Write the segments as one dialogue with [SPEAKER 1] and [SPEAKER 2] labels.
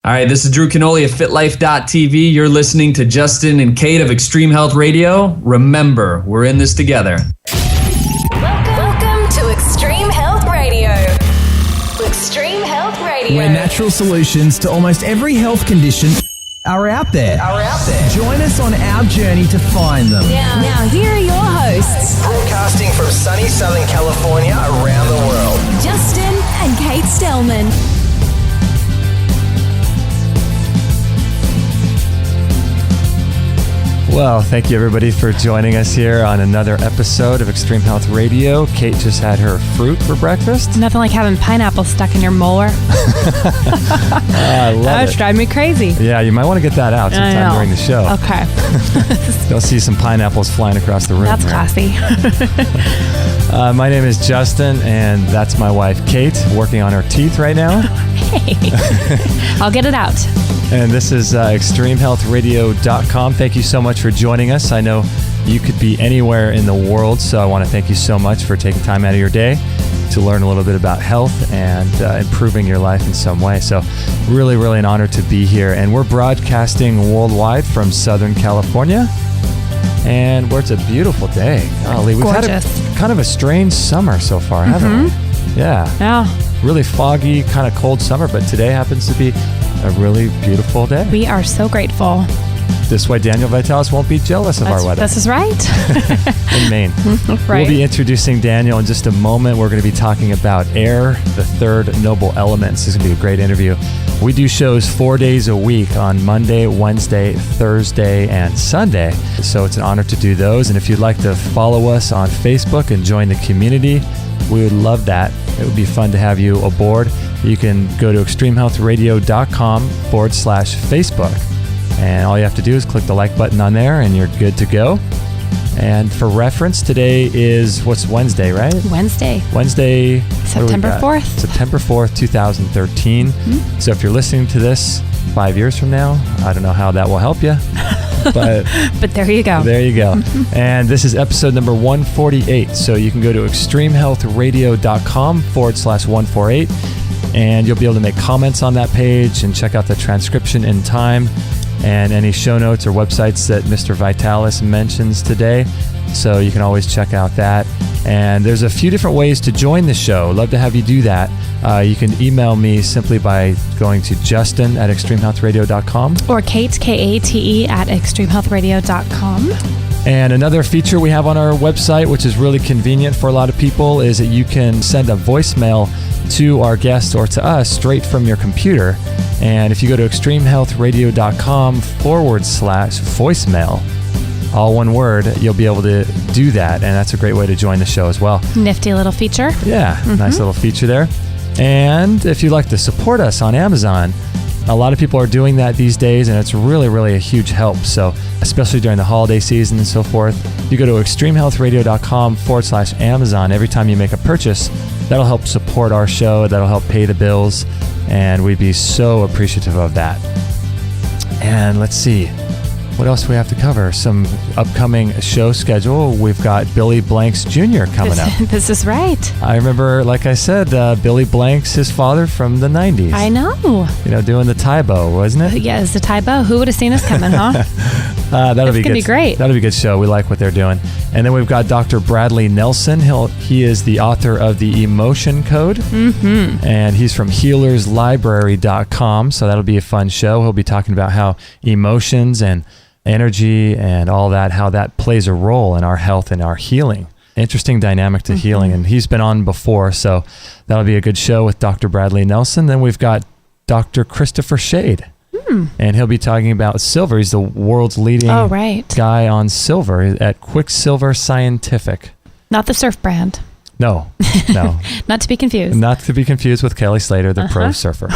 [SPEAKER 1] All right, this is Drew Canoli of FitLife.tv. You're listening to Justin and Kate of Extreme Health Radio. Remember, we're in this together.
[SPEAKER 2] Welcome to Extreme Health Radio. Extreme Health Radio.
[SPEAKER 3] Where natural solutions to almost every health condition are out there. Join us on our journey to find them.
[SPEAKER 2] Now here are your hosts,
[SPEAKER 3] Broadcasting from sunny Southern California around the world.
[SPEAKER 2] Justin and Kate Stellman.
[SPEAKER 4] Well, thank you everybody for joining us here on another episode of Extreme Health Radio. Kate just had her fruit for breakfast.
[SPEAKER 5] Nothing like having pineapple stuck in your molar.
[SPEAKER 4] I love
[SPEAKER 5] That would drive me crazy.
[SPEAKER 4] Yeah, you might want to get that out sometime during the show.
[SPEAKER 5] Okay.
[SPEAKER 4] You'll see some pineapples flying across the room.
[SPEAKER 5] That's classy.
[SPEAKER 4] My name is Justin, and that's my wife, Kate, working on her teeth right now.
[SPEAKER 5] Hey, I'll get it out.
[SPEAKER 4] And this is extremehealthradio.com. Thank you so much for joining us. I know you could be anywhere in the world, so I want to thank you so much for taking time out of your day to learn a little bit about health and improving your life in some way. So really, really an honor to be here. And we're broadcasting worldwide from Southern California, and where it's a beautiful day. Golly, we've had kind of a strange summer so far, haven't we? Yeah. Really foggy, kind of cold summer, but today happens to be a really beautiful day.
[SPEAKER 5] We are so grateful.
[SPEAKER 4] This way Daniel Vitalis won't be jealous of our weather.
[SPEAKER 5] This is right.
[SPEAKER 4] In Maine.
[SPEAKER 5] Right.
[SPEAKER 4] We'll be introducing Daniel in just a moment. We're going to be talking about air, the third noble element. This is going to be a great interview. We do shows 4 days a week on Monday, Wednesday, Thursday, and Sunday. So it's an honor to do those. And if you'd like to follow us on Facebook and join the community, we would love that. It would be fun to have you aboard. You can go to extremehealthradio.com/Facebook. And all you have to do is click the like button on there and you're good to go. And for reference, today is, what's Wednesday, right?
[SPEAKER 5] Wednesday,
[SPEAKER 4] September
[SPEAKER 5] 4th.
[SPEAKER 4] September 4th, 2013. Mm-hmm. So if you're listening to this 5 years from now, I don't know how that will help you. But
[SPEAKER 5] there you go.
[SPEAKER 4] There you go. And this is episode number 148. So you can go to extremehealthradio.com/148 and you'll be able to make comments on that page and check out the transcription in time and any show notes or websites that Mr. Vitalis mentions today. So you can always check out that. And there's a few different ways to join the show. Love to have you do that. You can email me simply by going to justin@extremehealthradio.com.
[SPEAKER 5] Or Kate, Kate, at extremehealthradio.com.
[SPEAKER 4] And another feature we have on our website, which is really convenient for a lot of people, is that you can send a voicemail to our guest or to us straight from your computer. And if you go to extremehealthradio.com/voicemail, all one word, you'll be able to do that. And that's a great way to join the show as well.
[SPEAKER 5] Nifty little feature.
[SPEAKER 4] Yeah, nice little feature there. And if you'd like to support us on Amazon, a lot of people are doing that these days, and it's really, really a huge help. So, especially during the holiday season and so forth, you go to extremehealthradio.com/Amazon. Every time you make a purchase, that'll help support our show, that'll help pay the bills, and we'd be so appreciative of that. And let's see. What else do we have to cover? Some upcoming show schedule. We've got Billy Blanks Jr. coming up.
[SPEAKER 5] This is right.
[SPEAKER 4] I remember, like I said, Billy Blanks, his father from the 90s.
[SPEAKER 5] I know.
[SPEAKER 4] You know, doing the tie bow, wasn't it?
[SPEAKER 5] Yeah, it's the tie bow. Who would have seen us coming, huh?
[SPEAKER 4] That'll be good.
[SPEAKER 5] Be great.
[SPEAKER 4] That'll be a good show. We like what they're doing. And then we've got Dr. Bradley Nelson. He is the author of the Emotion Code. Mm-hmm. And he's from healerslibrary.com. So that'll be a fun show. He'll be talking about how emotions and energy and all that, how that plays a role in our health and our healing. Interesting dynamic to healing. And he's been on before, so that'll be a good show with Dr. Bradley Nelson. Then we've got Dr. Christopher Shade. And he'll be talking about silver. He's the world's leading guy on silver at Quicksilver Scientific.
[SPEAKER 5] Not the surf brand.
[SPEAKER 4] No.
[SPEAKER 5] Not to be confused.
[SPEAKER 4] Not to be confused with Kelly Slater, the pro surfer.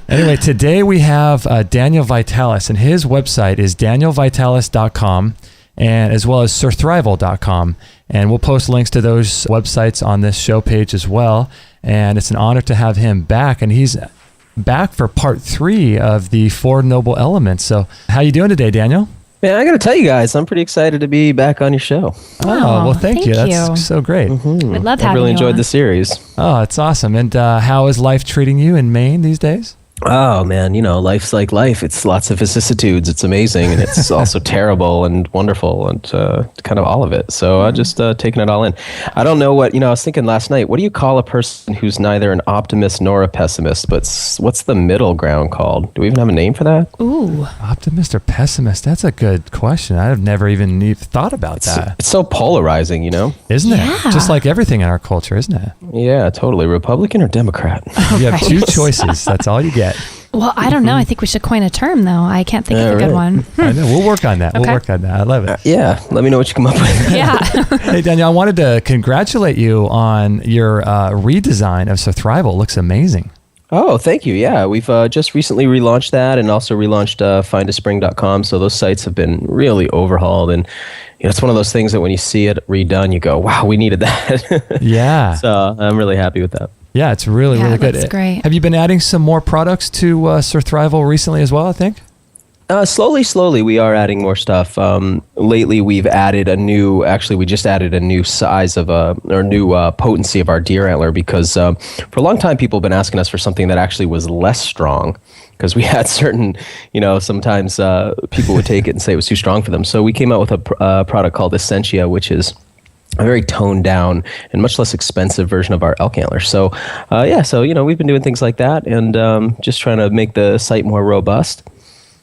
[SPEAKER 4] Anyway, today we have Daniel Vitalis, and his website is danielvitalis.com, and as well as surthrival.com. And we'll post links to those websites on this show page as well. And it's an honor to have him back, and he's back for part 3 of the 4 Noble Elements. So how you doing today, Daniel?
[SPEAKER 6] Man, I got to tell you guys, I'm pretty excited to be back on your show.
[SPEAKER 4] Oh, well, thank you. That's so great.
[SPEAKER 6] Mm-hmm.
[SPEAKER 5] We'd love having you.
[SPEAKER 6] I really enjoyed the series.
[SPEAKER 4] Oh, it's awesome. And how is life treating you in Maine these days?
[SPEAKER 6] Oh man, life's like life. It's lots of vicissitudes. It's amazing, and it's also terrible and wonderful, and kind of all of it. So I just taking it all in. I don't know what I was thinking last night. What do you call a person who's neither an optimist nor a pessimist? But what's the middle ground called? Do we even have a name for that?
[SPEAKER 5] Ooh.
[SPEAKER 4] Optimist or pessimist? That's a good question. I've never even thought about that.
[SPEAKER 6] It's so polarizing,
[SPEAKER 4] Isn't
[SPEAKER 5] Yeah.
[SPEAKER 4] it? Just like everything in our culture, isn't it?
[SPEAKER 6] Yeah, totally. Republican or Democrat?
[SPEAKER 4] You have two choices. That's all you get.
[SPEAKER 5] Well, I don't know. I think we should coin a term, though. I can't think of a good one.
[SPEAKER 4] I know. We'll work on that.
[SPEAKER 5] Okay.
[SPEAKER 4] We'll work on that. I love it.
[SPEAKER 6] Yeah, let me know what you come up with.
[SPEAKER 5] Yeah.
[SPEAKER 4] Hey, Danielle, I wanted to congratulate you on your redesign of Surthrival. Looks amazing.
[SPEAKER 6] Oh, thank you. Yeah, we've just recently relaunched that, and also relaunched findaspring.com. So those sites have been really overhauled, and it's one of those things that when you see it redone, you go, "Wow, we needed that."
[SPEAKER 4] Yeah.
[SPEAKER 6] So I'm really happy with that.
[SPEAKER 4] Yeah, it's really, really good.
[SPEAKER 5] That's great.
[SPEAKER 4] Have you been adding some more products to Surthrival recently as well, I think?
[SPEAKER 6] Slowly, we are adding more stuff. Lately, we've added we just added a new size of or new potency of our deer antler, because for a long time, people have been asking us for something that actually was less strong, because we had certain, sometimes people would take it and say it was too strong for them. So we came out with a product called Essentia, which is a very toned down and much less expensive version of our elk antler. So, we've been doing things like that, and just trying to make the site more robust.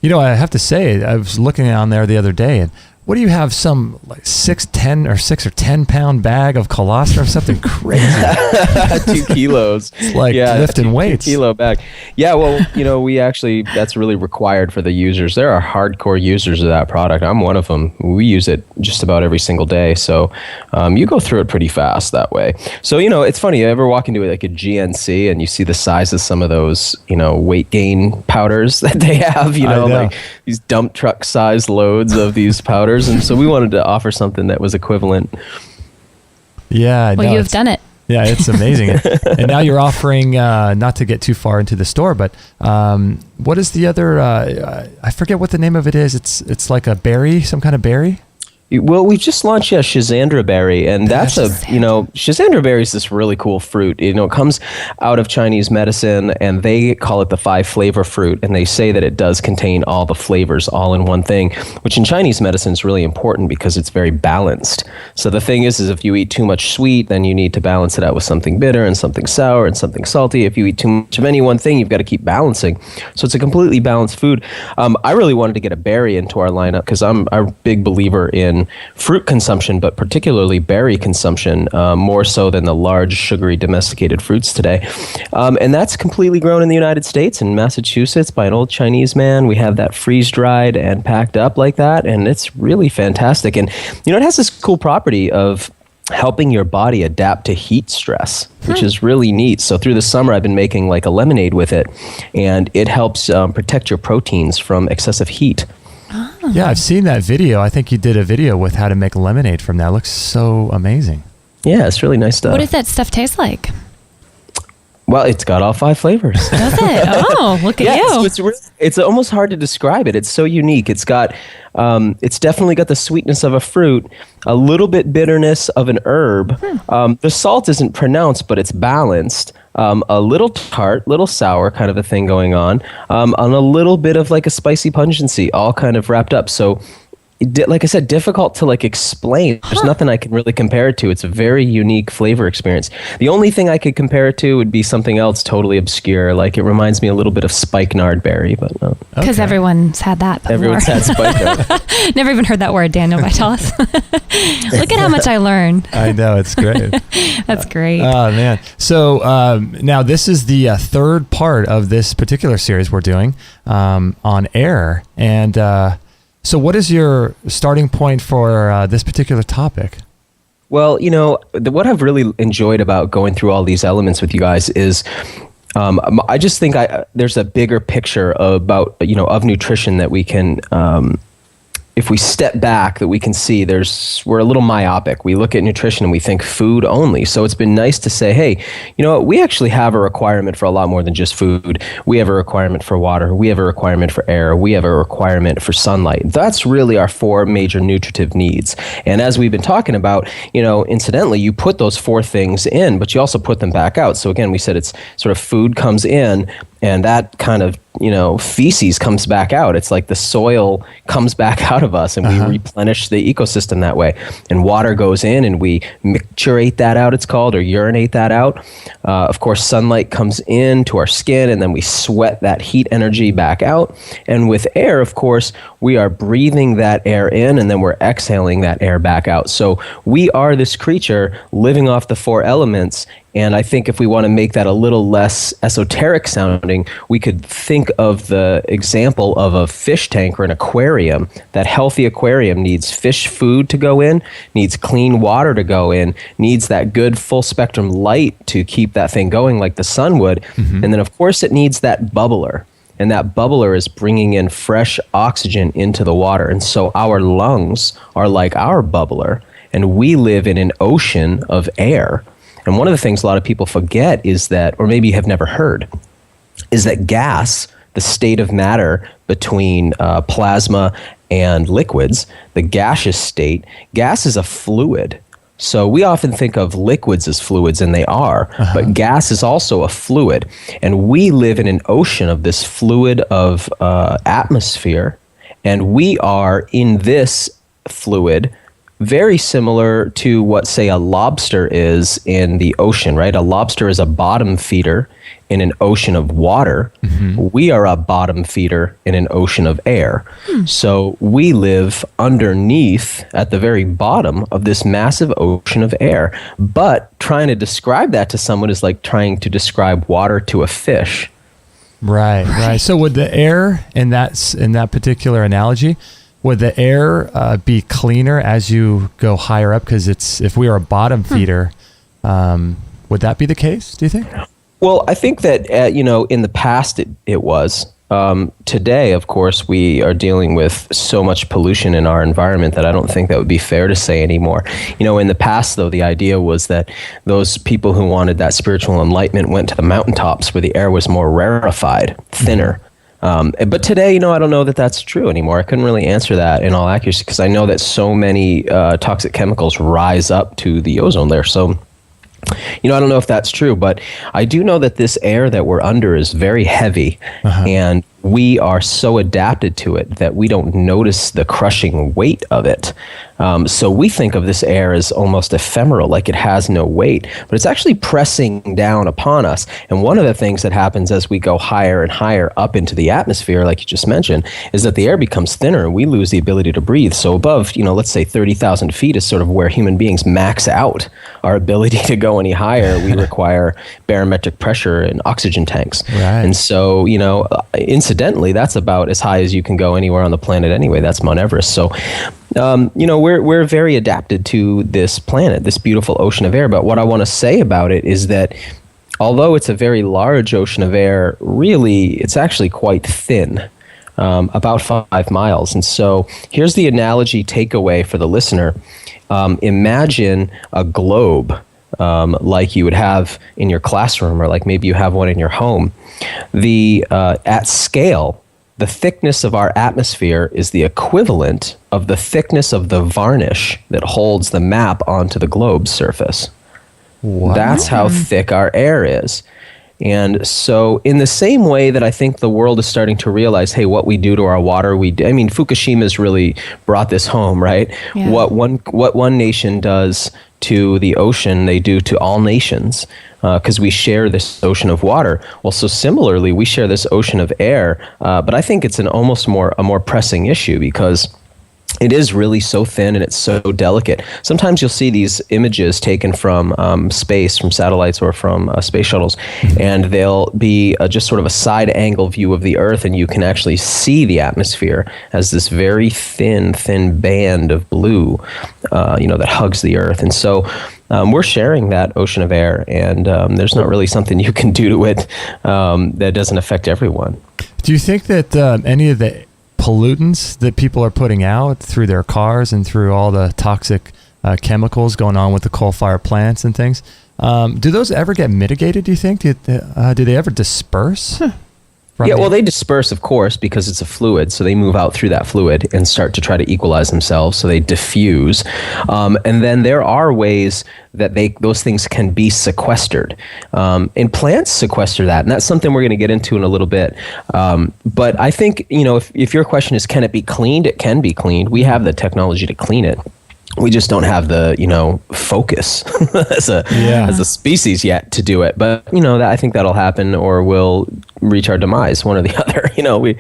[SPEAKER 4] I have to say, I was looking on there the other day, and what do you have? Some like 6 or 10 pound bag of colostrum, something crazy.
[SPEAKER 6] 2 kilos.
[SPEAKER 4] It's like lifting weights.
[SPEAKER 6] 2 kilo bag. Yeah, well, we actually, that's really required for the users. There are hardcore users of that product. I'm one of them. We use it just about every single day. So you go through it pretty fast that way. So, it's funny. You ever walk into like a GNC and you see the size of some of those, weight gain powders that they have, like these dump truck sized loads of these powders. And so we wanted to offer something that was equivalent.
[SPEAKER 4] Yeah.
[SPEAKER 5] Well, you've done it.
[SPEAKER 4] Yeah, it's amazing. And now you're offering, not to get too far into the store, but what is the other, I forget what the name of it is. It's like a berry, some kind of berry.
[SPEAKER 6] Well, we've just launched Schisandra berry, and that's Schisandra berry is this really cool fruit. It comes out of Chinese medicine, and they call it the 5 flavor fruit, and they say that it does contain all the flavors all in one thing, which in Chinese medicine is really important because it's very balanced. So the thing is if you eat too much sweet, then you need to balance it out with something bitter and something sour and something salty. If you eat too much of any one thing, you've got to keep balancing. So it's a completely balanced food. I really wanted to get a berry into our lineup because I'm a big believer in fruit consumption, but particularly berry consumption, more so than the large, sugary, domesticated fruits today. And that's completely grown in the United States, in Massachusetts, by an old Chinese man. We have that freeze-dried and packed up like that, and it's really fantastic. And, it has this cool property of helping your body adapt to heat stress, which is really neat. So through the summer, I've been making like a lemonade with it, and it helps protect your proteins from excessive heat.
[SPEAKER 4] Yeah, I've seen that video. I think you did a video with how to make lemonade from that. It looks so amazing.
[SPEAKER 6] Yeah, it's really nice stuff.
[SPEAKER 5] What does that stuff taste like?
[SPEAKER 6] Well, it's got all 5 flavors.
[SPEAKER 5] Does it? Oh, look at you.
[SPEAKER 6] So it's almost hard to describe it. It's so unique. It's got, it's definitely got the sweetness of a fruit, a little bit bitterness of an herb. The salt isn't pronounced, but it's balanced. A little tart, little sour kind of a thing going on a little bit of like a spicy pungency, all kind of wrapped up. So, like I said, difficult to like explain. There's nothing I can really compare it to. It's a very unique flavor experience. The only thing I could compare it to would be something else totally obscure. Like it reminds me a little bit of spikenard berry, but no.
[SPEAKER 5] Because everyone's had that before.
[SPEAKER 6] Everyone's had spikenard.
[SPEAKER 5] Never even heard that word, Daniel Vitalis. Look at how much I learned.
[SPEAKER 4] I know, it's great.
[SPEAKER 5] That's great.
[SPEAKER 4] Oh, man. So now this is the third part of this particular series we're doing on air. And so what is your starting point for this particular topic?
[SPEAKER 6] Well, what I've really enjoyed about going through all these elements with you guys is I just think there's a bigger picture about, of nutrition that we can, if we step back, that we can see we're a little myopic. We look at nutrition and we think food only. So it's been nice to say, hey, we actually have a requirement for a lot more than just food. We have a requirement for water. We have a requirement for air. We have a requirement for sunlight. That's really our 4 major nutritive needs. And as we've been talking about, incidentally, you put those 4 things in, but you also put them back out. So again, we said it's sort of food comes in, And that kind of, feces comes back out. It's like the soil comes back out of us, and we replenish the ecosystem that way. And water goes in, and we micturate that out, it's called, or urinate that out. Of course, sunlight comes in to our skin, and then we sweat that heat energy back out. And with air, of course, we are breathing that air in, and then we're exhaling that air back out. So we are this creature living off the 4 elements. And I think if we want to make that a little less esoteric sounding, we could think of the example of a fish tank or an aquarium. That healthy aquarium needs fish food to go in, needs clean water to go in, needs that good full spectrum light to keep that thing going like the sun would. And then, of course, it needs that bubbler. And that bubbler is bringing in fresh oxygen into the water. And so our lungs are like our bubbler, and we live in an ocean of air. And one of the things a lot of people forget is that, or maybe have never heard, is that gas, the state of matter between plasma and liquids, the gaseous state, gas is a fluid. So we often think of liquids as fluids, and they are, but gas is also a fluid. And we live in an ocean of this fluid of atmosphere, and we are in this fluid very similar to what, say, a lobster is in the ocean, right? A lobster is a bottom feeder in an ocean of water. We are a bottom feeder in an ocean of air. So we live underneath, at the very bottom of this massive ocean of air. But trying to describe that to someone is like trying to describe water to a fish.
[SPEAKER 4] Right. So would the air in that particular analogy, would the air be cleaner as you go higher up? Because if we are a bottom feeder, would that be the case, do you think?
[SPEAKER 6] Well, I think that, in the past it was. Today, of course, we are dealing with so much pollution in our environment that I don't think that would be fair to say anymore. In the past, though, the idea was that those people who wanted that spiritual enlightenment went to the mountaintops where the air was more rarefied, thinner. But today, I don't know that that's true anymore. I couldn't really answer that in all accuracy because I know that so many toxic chemicals rise up to the ozone layer. So, I don't know if that's true, but I do know that this air that we're under is very heavy, and we are so adapted to it that we don't notice the crushing weight of it. So we think of this air as almost ephemeral, like it has no weight, but it's actually pressing down upon us. And one of the things that happens as we go higher and higher up into the atmosphere, like you just mentioned, is that the air becomes thinner and we lose the ability to breathe. So above, let's say 30,000 feet is sort of where human beings max out our ability to go any higher. We require barometric pressure and oxygen tanks.
[SPEAKER 4] Right.
[SPEAKER 6] And so, incidentally, that's about as high as you can go anywhere on the planet anyway. That's Mount Everest. So, we're very adapted to this planet, this beautiful ocean of air. But what I want to say about it is that although it's a very large ocean of air, really, it's actually quite thin, about 5 miles. And so here's the analogy takeaway for the listener. Imagine a globe like you would have in your classroom, or like maybe you have one in your home. At scale, the thickness of our atmosphere is the equivalent of the thickness of the varnish that holds the map onto the globe's surface. Wow. That's how thick our air is. And so in the same way that I think the world is starting to realize, hey, what we do to our water, Fukushima's really brought this home, right? Yeah. What one nation does to the ocean, they do to all nations, because we share this ocean of water. Well, so similarly, we share this ocean of air, but I think it's a more pressing issue because it is really so thin and it's so delicate. Sometimes you'll see these images taken from space, from satellites or from space shuttles, and they'll be just sort of a side angle view of the Earth, and you can actually see the atmosphere as this very thin band of blue, that hugs the Earth. And so we're sharing that ocean of air, and there's not really something you can do to it that doesn't affect everyone.
[SPEAKER 4] Do you think that any of the pollutants that people are putting out through their cars and through all the toxic chemicals going on with the coal-fired plants and things, do those ever get mitigated, do you think? Do they ever disperse?
[SPEAKER 6] Yeah, well, they disperse, of course, because it's a fluid. So they move out through that fluid and start to try to equalize themselves. So they diffuse. And then there are ways that those things can be sequestered. And plants sequester that. And that's something we're going to get into in a little bit. But I think, if your question is, can it be cleaned? It can be cleaned. We have the technology to clean it. We just don't have the, focus as a species yet to do it. But, I think that'll happen, or we'll reach our demise, one or the other. We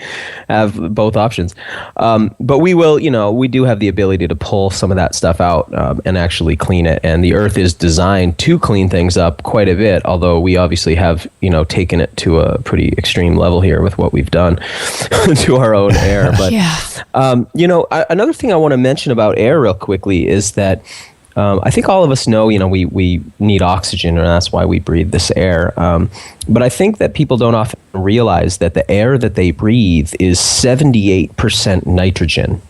[SPEAKER 6] have both options. But we will, we do have the ability to pull some of that stuff out and actually clean it. And the earth is designed to clean things up quite a bit, although we obviously have, taken it to a pretty extreme level here with what we've done to our own air. But, another thing I want to mention about air real quickly is that I think all of us know, we need oxygen, and that's why we breathe this air. But I think that people don't often realize that the air that they breathe is 78% nitrogen.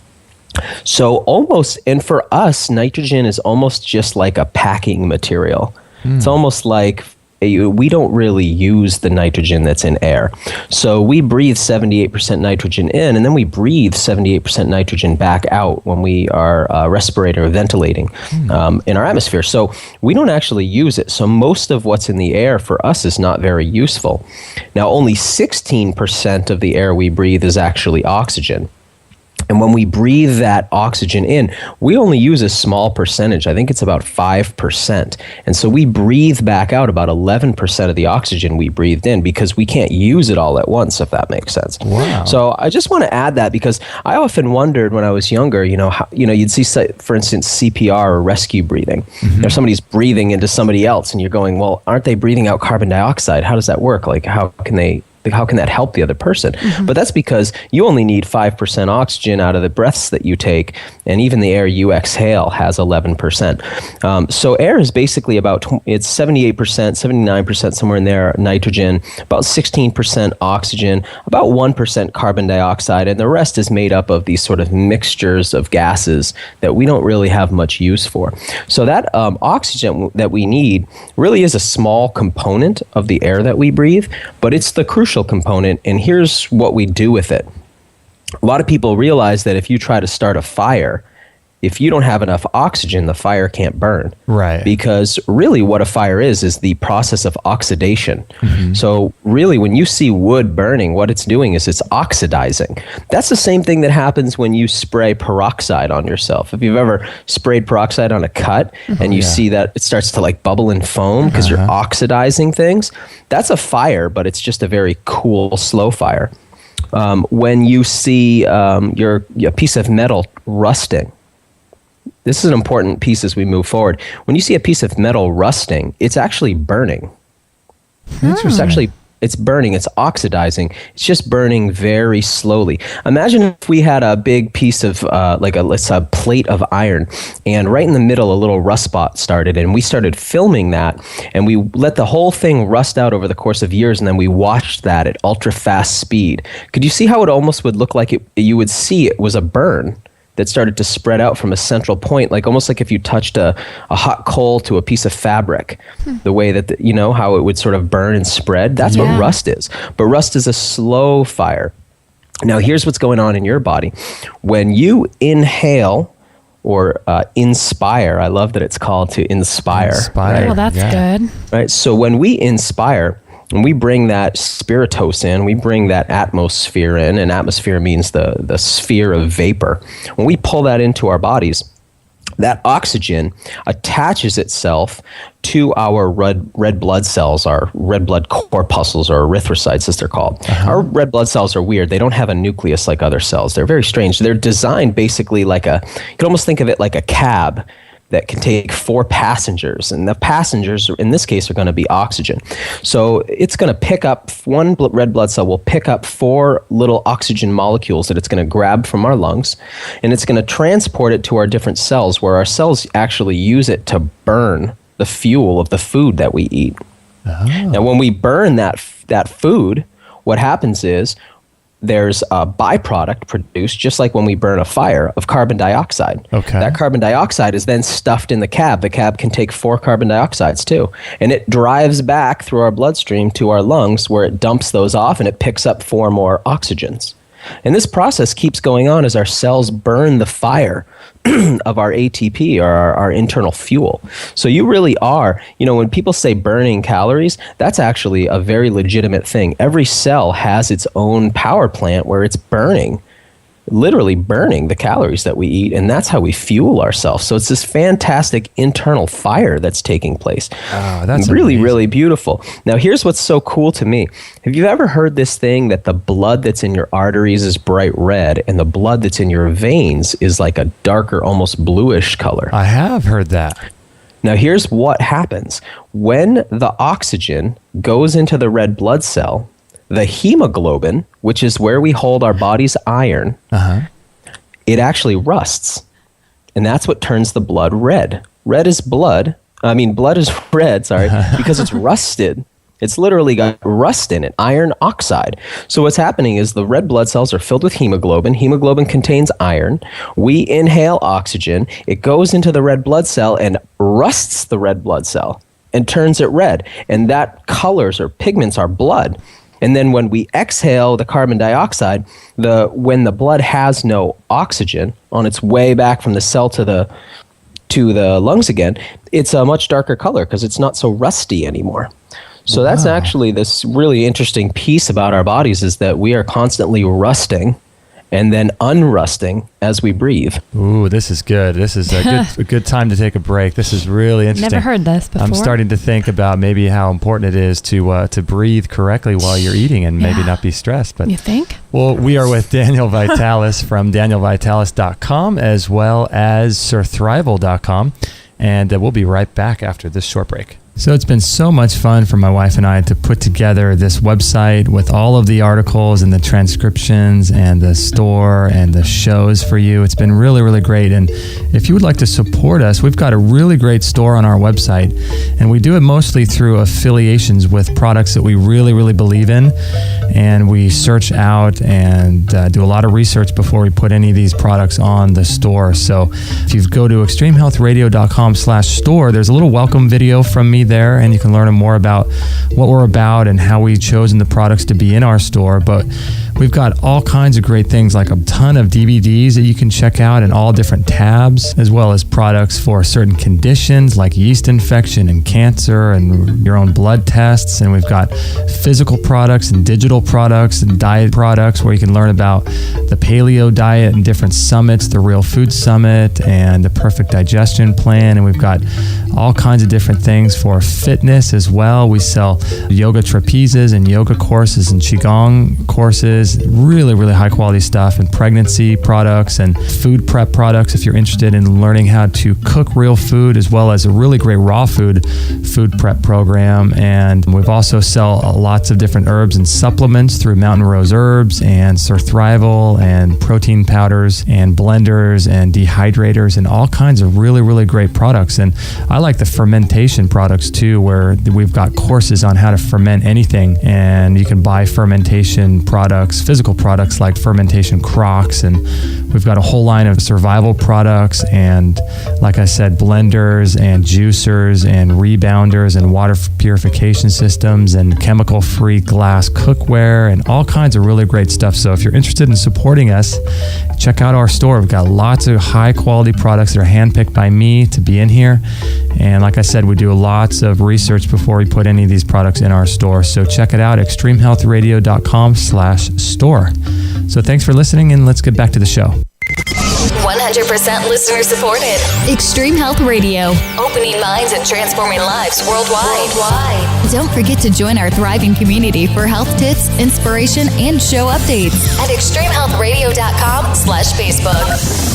[SPEAKER 6] So almost, and for us, nitrogen is almost just like a packing material. It's almost like we don't really use the nitrogen that's in air. So we breathe 78% nitrogen in, and then we breathe 78% nitrogen back out when we are respirating or ventilating in our atmosphere. So we don't actually use it. So most of what's in the air for us is not very useful. Now, only 16% of the air we breathe is actually oxygen. And when we breathe that oxygen in, we only use a small percentage. I think it's about 5%. And so we breathe back out about 11% of the oxygen we breathed in, because we can't use it all at once, if that makes sense.
[SPEAKER 4] Wow.
[SPEAKER 6] So I just want to add that, because I often wondered when I was younger, you'd see, for instance, CPR or rescue breathing. If somebody's breathing into somebody else and you're going, well, aren't they breathing out carbon dioxide? How does that work? Like, how can that help the other person? But that's because you only need 5% oxygen out of the breaths that you take, and even the air you exhale has 11%. So air is basically it's 78%, 79%, somewhere in there, nitrogen, about 16% oxygen, about 1% carbon dioxide, and the rest is made up of these sort of mixtures of gases that we don't really have much use for. So that oxygen that we need really is a small component of the air that we breathe, but it's the crucial component, and here's what we do with it. A lot of people realize that if you try to start a fire, if you don't have enough oxygen, the fire can't burn.
[SPEAKER 4] Right.
[SPEAKER 6] Because really what a fire is the process of oxidation. So really when you see wood burning, what it's doing is it's oxidizing. That's the same thing that happens when you spray peroxide on yourself. If you've ever sprayed peroxide on a cut and you see that it starts to like bubble and foam because you're oxidizing things, that's a fire, but it's just a very cool, slow fire. When you see a piece of metal rusting, this is an important piece as we move forward. When you see a piece of metal rusting, it's actually burning. It's burning, it's oxidizing. It's just burning very slowly. Imagine if we had a big piece of, let's say a plate of iron, and right in the middle, a little rust spot started, and we started filming that, and we let the whole thing rust out over the course of years, and then we watched that at ultra fast speed. Could you see how it almost would look like you would see it was a burn that started to spread out from a central point, like almost like if you touched a hot coal to a piece of fabric, the way that, how it would sort of burn and spread. That's what rust is. But rust is a slow fire. Now, here's what's going on in your body. When you inhale or inspire, I love that it's called to inspire.
[SPEAKER 4] Right?
[SPEAKER 5] Oh, that's good.
[SPEAKER 6] Right. So when we inspire, and we bring that spiritus in, we bring that atmosphere in, and atmosphere means the sphere of vapor. When we pull that into our bodies, that oxygen attaches itself to our red blood cells, our red blood corpuscles, or erythrocytes as they're called. Our red blood cells are weird. They don't have a nucleus like other cells. They're very strange. They're designed basically you can almost think of it like a cab that can take 4 passengers, and the passengers in this case are going to be oxygen. So it's going to pick up, one red blood cell will pick up 4 little oxygen molecules that it's going to grab from our lungs, and it's going to transport it to our different cells, where our cells actually use it to burn the fuel of the food that we eat. Now when we burn that food, what happens is there's a byproduct produced, just like when we burn a fire, of carbon dioxide.
[SPEAKER 4] Okay.
[SPEAKER 6] That carbon dioxide is then stuffed in the cab. The cab can take 4 carbon dioxides too. And it drives back through our bloodstream to our lungs, where it dumps those off and it picks up 4 more oxygens. And this process keeps going on as our cells burn the fire of our ATP, or our internal fuel. So you really are, when people say burning calories, that's actually a very legitimate thing. Every cell has its own power plant where it's literally burning the calories that we eat, and that's how we fuel ourselves. So it's this fantastic internal fire that's taking place.
[SPEAKER 4] Oh, that's
[SPEAKER 6] really,
[SPEAKER 4] amazing.
[SPEAKER 6] really beautiful. Now, here's what's so cool to me. Have you ever heard this thing that the blood that's in your arteries is bright red, and the blood that's in your veins is like a darker, almost bluish color?
[SPEAKER 4] I have heard that.
[SPEAKER 6] Now, here's what happens. When the oxygen goes into the red blood cell, the hemoglobin, which is where we hold our body's iron, it actually rusts. And that's what turns the blood red. Blood is red, because it's rusted. It's literally got rust in it, iron oxide. So what's happening is the red blood cells are filled with hemoglobin. Hemoglobin contains iron. We inhale oxygen. It goes into the red blood cell and rusts the red blood cell and turns it red. And that colors or pigments our blood. And then when we exhale the carbon dioxide, when the blood has no oxygen on its way back from the cell to the lungs again, it's a much darker color because it's not so rusty anymore. So that's actually this really interesting piece about our bodies, is that we are constantly rusting and then unrusting as we breathe.
[SPEAKER 4] Ooh, this is good. This is a good time to take a break. This is really interesting.
[SPEAKER 5] Never heard this before.
[SPEAKER 4] I'm starting to think about maybe how important it is to breathe correctly while you're eating, and maybe not be stressed. But
[SPEAKER 5] you think?
[SPEAKER 4] Well, we are with Daniel Vitalis from danielvitalis.com, as well as surthrival.com, and we'll be right back after this short break. So it's been so much fun for my wife and I to put together this website with all of the articles and the transcriptions and the store and the shows for you. It's been really, really great. And if you would like to support us, we've got a really great store on our website, and we do it mostly through affiliations with products that we really, really believe in. And we search out and do a lot of research before we put any of these products on the store. So if you go to extremehealthradio.com/store, there's a little welcome video from me there, and you can learn more about what we're about and how we've chosen the products to be in our store. But we've got all kinds of great things, like a ton of DVDs that you can check out in all different tabs, as well as products for certain conditions like yeast infection and cancer and your own blood tests. And we've got physical products and digital products and diet products, where you can learn about the paleo diet and different summits, the Real Food Summit and the Perfect Digestion Plan. And we've got all kinds of different things for fitness as well. We sell yoga trapezes and yoga courses and qigong courses, really, really high quality stuff, and pregnancy products and food prep products if you're interested in learning how to cook real food, as well as a really great raw food prep program. And we've also sell lots of different herbs and supplements through Mountain Rose Herbs and Surthrival, and protein powders and blenders and dehydrators and all kinds of really, really great products. And I like the fermentation products too, where we've got courses on how to ferment anything, and you can buy fermentation products, physical products like fermentation crocks, and we've got a whole line of survival products, and like I said, blenders and juicers and rebounders and water purification systems and chemical-free glass cookware and all kinds of really great stuff. So if you're interested in supporting us, check out our store. We've got lots of high-quality products that are handpicked by me to be in here, and like I said, we do lots of research before we put any of these products in our store. So check it out, extremehealthradio.com/store. So thanks for listening, and let's get back to the show.
[SPEAKER 2] 100% listener supported. Extreme Health Radio. Opening minds and transforming lives worldwide. Don't forget to join our thriving community for health tips, inspiration, and show updates at extremehealthradio.com/Facebook.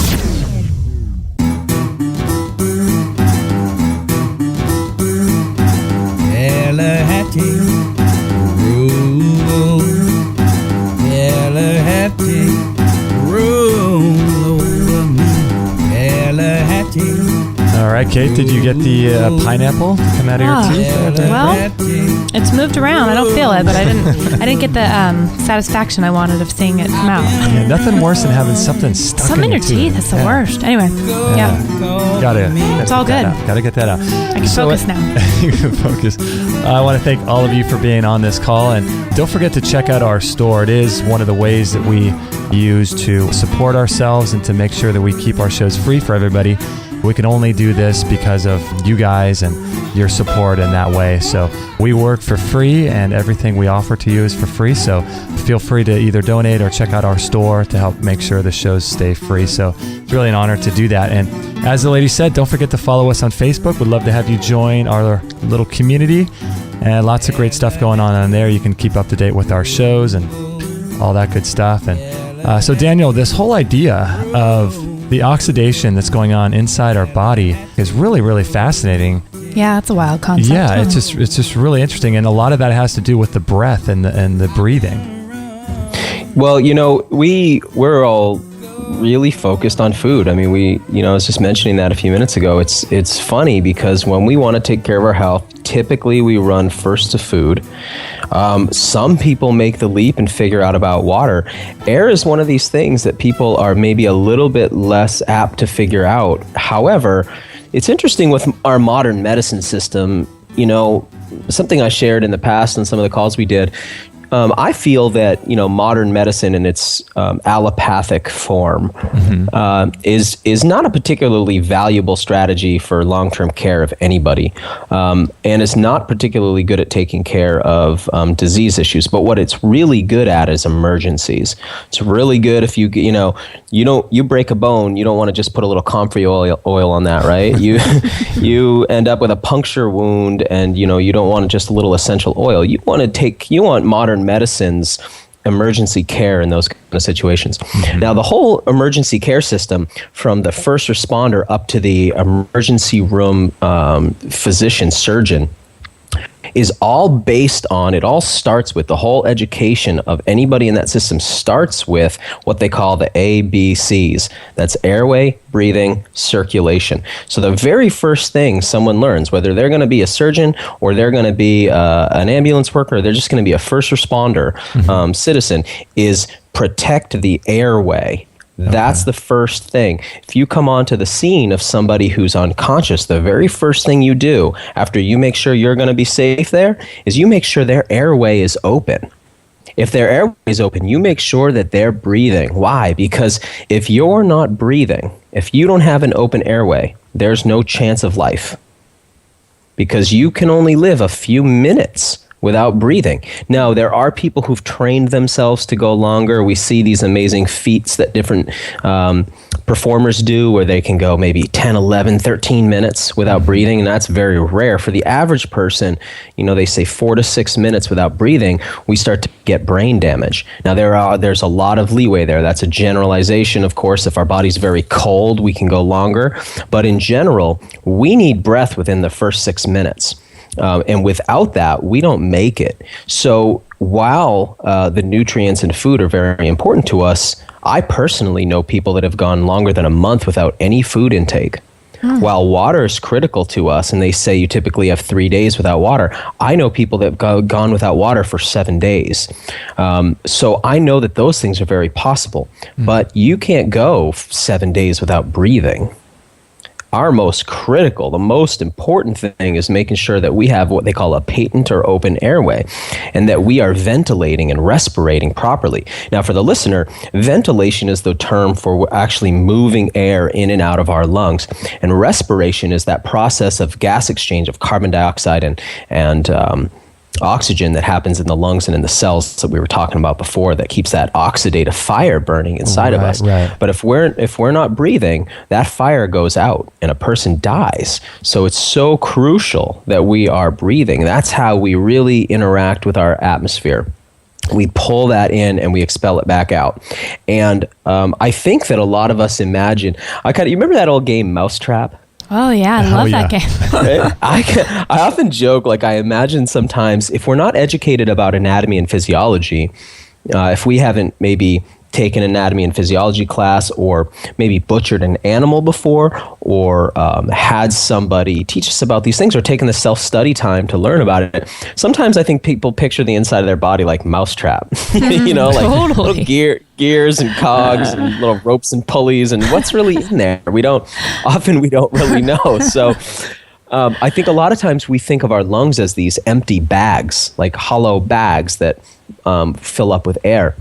[SPEAKER 4] All right, Kate, did you get the pineapple come out of your teeth?
[SPEAKER 5] Well, It's moved around. I don't feel it, but I didn't get the satisfaction I wanted of seeing it come out.
[SPEAKER 4] Yeah, nothing worse than having something stuck
[SPEAKER 5] Something in your teeth.
[SPEAKER 4] It's
[SPEAKER 5] It's the worst. Anyway, yeah.
[SPEAKER 4] It's
[SPEAKER 5] all good.
[SPEAKER 4] Gotta get that out.
[SPEAKER 5] I can focus now.
[SPEAKER 4] You can focus. I want to thank all of you for being on this call, and don't forget to check out our store. It is one of the ways that we use to support ourselves and to make sure that we keep our shows free for everybody. We can only do this because of you guys and your support in that way. So we work for free, and everything we offer to you is for free. So feel free to either donate or check out our store to help make sure the shows stay free. So it's really an honor to do that. And as the lady said, don't forget to follow us on Facebook. We'd love to have you join our little community, and lots of great stuff going on there. You can keep up to date with our shows and all that good stuff. And so Daniel, this whole idea of the oxidation that's going on inside our body is really, really fascinating.
[SPEAKER 5] Yeah, it's a wild concept.
[SPEAKER 4] Yeah, it's just really interesting, and a lot of that has to do with the breath and the breathing.
[SPEAKER 6] Well, we're all really focused on food. I mean, I was just mentioning that a few minutes ago. It's funny because when we want to take care of our health, typically we run first to food. Some people make the leap and figure out about water. Air is one of these things that people are maybe a little bit less apt to figure out. However, it's interesting with our modern medicine system, something I shared in the past on some of the calls we did. I feel that modern medicine in its allopathic form is not a particularly valuable strategy for long-term care of anybody, and is not particularly good at taking care of disease issues. But what it's really good at is emergencies. It's really good if you break a bone, you don't want to just put a little comfrey oil on that, right? You end up with a puncture wound, and you don't want just a little essential oil. You want modern medicine's emergency care in those kind of situations. Now, the whole emergency care system, from the first responder up to the emergency room physician, surgeon, is all based on, it all starts with, the whole education of anybody in that system starts with what they call the ABCs. That's airway, breathing, circulation. So the very first thing someone learns, whether they're going to be a surgeon or they're going to be an ambulance worker, or they're just going to be a first responder citizen, is protect the airway. That's the first thing. If you come onto the scene of somebody who's unconscious, the very first thing you do after you make sure you're going to be safe there is you make sure their airway is open. If their airway is open, you make sure that they're breathing. Why? Because if you're not breathing, if you don't have an open airway, there's no chance of life. Because you can only live a few minutes without breathing. Now, there are people who've trained themselves to go longer. We see these amazing feats that different performers do where they can go maybe 10, 11, 13 minutes without breathing, and that's very rare. For the average person, they say 4 to 6 minutes without breathing, we start to get brain damage. Now, there's a lot of leeway there. That's a generalization, of course. If our body's very cold, we can go longer. But in general, we need breath within the first 6 minutes. And without that, we don't make it. So while the nutrients in food are very important to us, I personally know people that have gone longer than a month without any food intake. While water is critical to us, and they say you typically have 3 days without water, I know people that have gone without water for 7 days. So I know that those things are very possible. But you can't go 7 days without breathing. Our most critical, the most important thing is making sure that we have what they call a patent or open airway, and that we are ventilating and respirating properly. Now, for the listener, ventilation is the term for actually moving air in and out of our lungs. And respiration is that process of gas exchange of carbon dioxide and oxygen that happens in the lungs and in the cells that we were talking about before, that keeps that oxidative fire burning inside of us. Right. But if we're not breathing, that fire goes out and a person dies. So it's so crucial that we are breathing. That's how we really interact with our atmosphere. We pull that in and we expel it back out. And I think that a lot of us imagine, you remember that old game Mousetrap?
[SPEAKER 5] Oh, yeah. I love that game.
[SPEAKER 6] I often joke, I imagine sometimes if we're not educated about anatomy and physiology, if we haven't maybe taken anatomy and physiology class, or maybe butchered an animal before, or had somebody teach us about these things, or taken the self-study time to learn about it, sometimes I think people picture the inside of their body like mousetrap, you know, like
[SPEAKER 5] Totally.
[SPEAKER 6] little gears and cogs and little ropes and pulleys, and what's really in there? We don't really know. So I think a lot of times we think of our lungs as these empty bags, like hollow bags that fill up with air.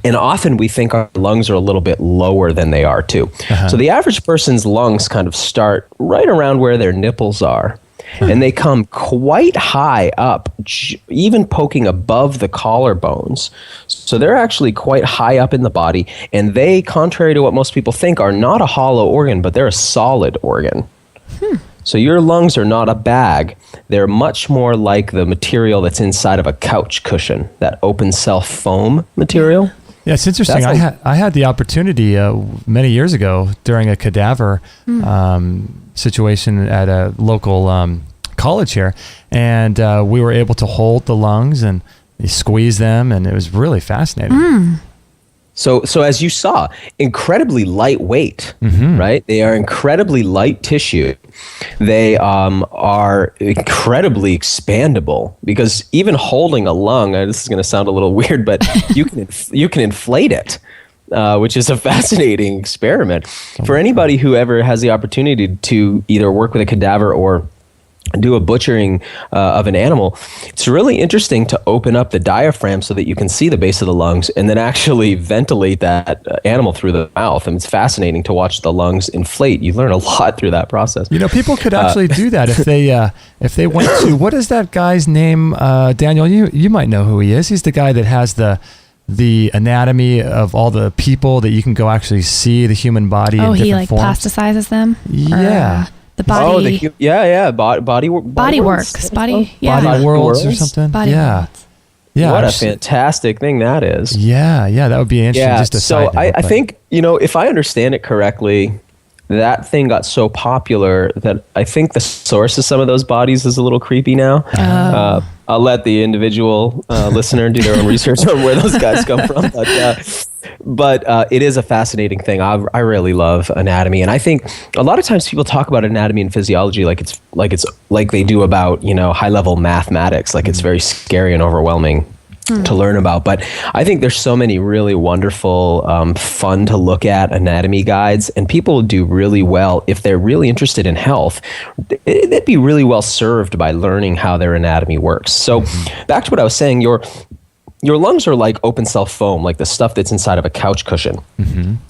[SPEAKER 6] And often we think our lungs are a little bit lower than they are too. So the average person's lungs kind of start right around where their nipples are. And they come quite high up, even poking above the collarbones. So they're actually quite high up in the body. And they, contrary to what most people think, are not a hollow organ, but they're a solid organ. So your lungs are not a bag. They're much more like the material that's inside of a couch cushion, that open cell foam material.
[SPEAKER 4] Yeah, it's interesting. I had the opportunity many years ago during a cadaver situation at a local college here, and we were able to hold the lungs and squeeze them, and it was really fascinating.
[SPEAKER 6] So as you saw, incredibly lightweight, right? They are incredibly light tissue. They are incredibly expandable, because even holding a lung, this is going to sound a little weird, but you can inflate it, which is a fascinating experiment. For anybody who ever has the opportunity to either work with a cadaver or do a butchering of an animal, it's really interesting to open up the diaphragm so that you can see the base of the lungs and then actually ventilate that animal through the mouth. And it's fascinating to watch the lungs inflate. You learn a lot through that process.
[SPEAKER 4] You know, people could actually do that if they went to, what is that guy's name? Daniel, you might know who he is. He's the guy that has the anatomy of all the people, that you can go actually see the human body in different
[SPEAKER 5] he like
[SPEAKER 4] forms.
[SPEAKER 5] plasticizes them?
[SPEAKER 4] Yeah.
[SPEAKER 5] The body.
[SPEAKER 6] Body
[SPEAKER 5] Works. Body
[SPEAKER 4] Worlds or something.
[SPEAKER 5] Body Worlds.
[SPEAKER 4] Yeah.
[SPEAKER 6] What a fantastic thing that is.
[SPEAKER 4] Yeah, that would be interesting. Just a side note,
[SPEAKER 6] I think, if I understand it correctly, that thing got so popular that I think the source of some of those bodies is a little creepy now. I'll let the individual listener do their own research on where those guys come from. But it is a fascinating thing. I really love anatomy, and I think a lot of times people talk about anatomy and physiology like they do about high level mathematics, like it's very scary and overwhelming to learn about. But I think there's so many really wonderful, fun to look at anatomy guides, and people do really well if they're really interested in health. They'd be really well served by learning how their anatomy works. So back to what I was saying, your lungs are like open cell foam, like the stuff that's inside of a couch cushion.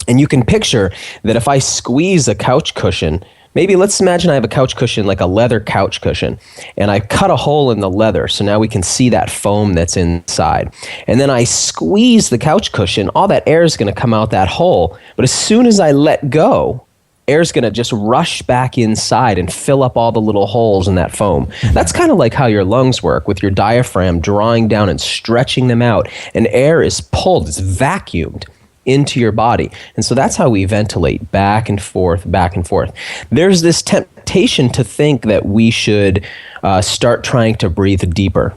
[SPEAKER 6] And you can picture that if I squeeze a couch cushion, maybe let's imagine I have a couch cushion, like a leather couch cushion, and I cut a hole in the leather, so now we can see that foam that's inside. And then I squeeze the couch cushion, all that air is going to come out that hole. But as soon as I let go, air's going to just rush back inside and fill up all the little holes in that foam. That's kind of like how your lungs work, with your diaphragm drawing down and stretching them out, and air is pulled, it's vacuumed into your body. And so that's how we ventilate back and forth, back and forth. There's this temptation to think that we should start trying to breathe deeper.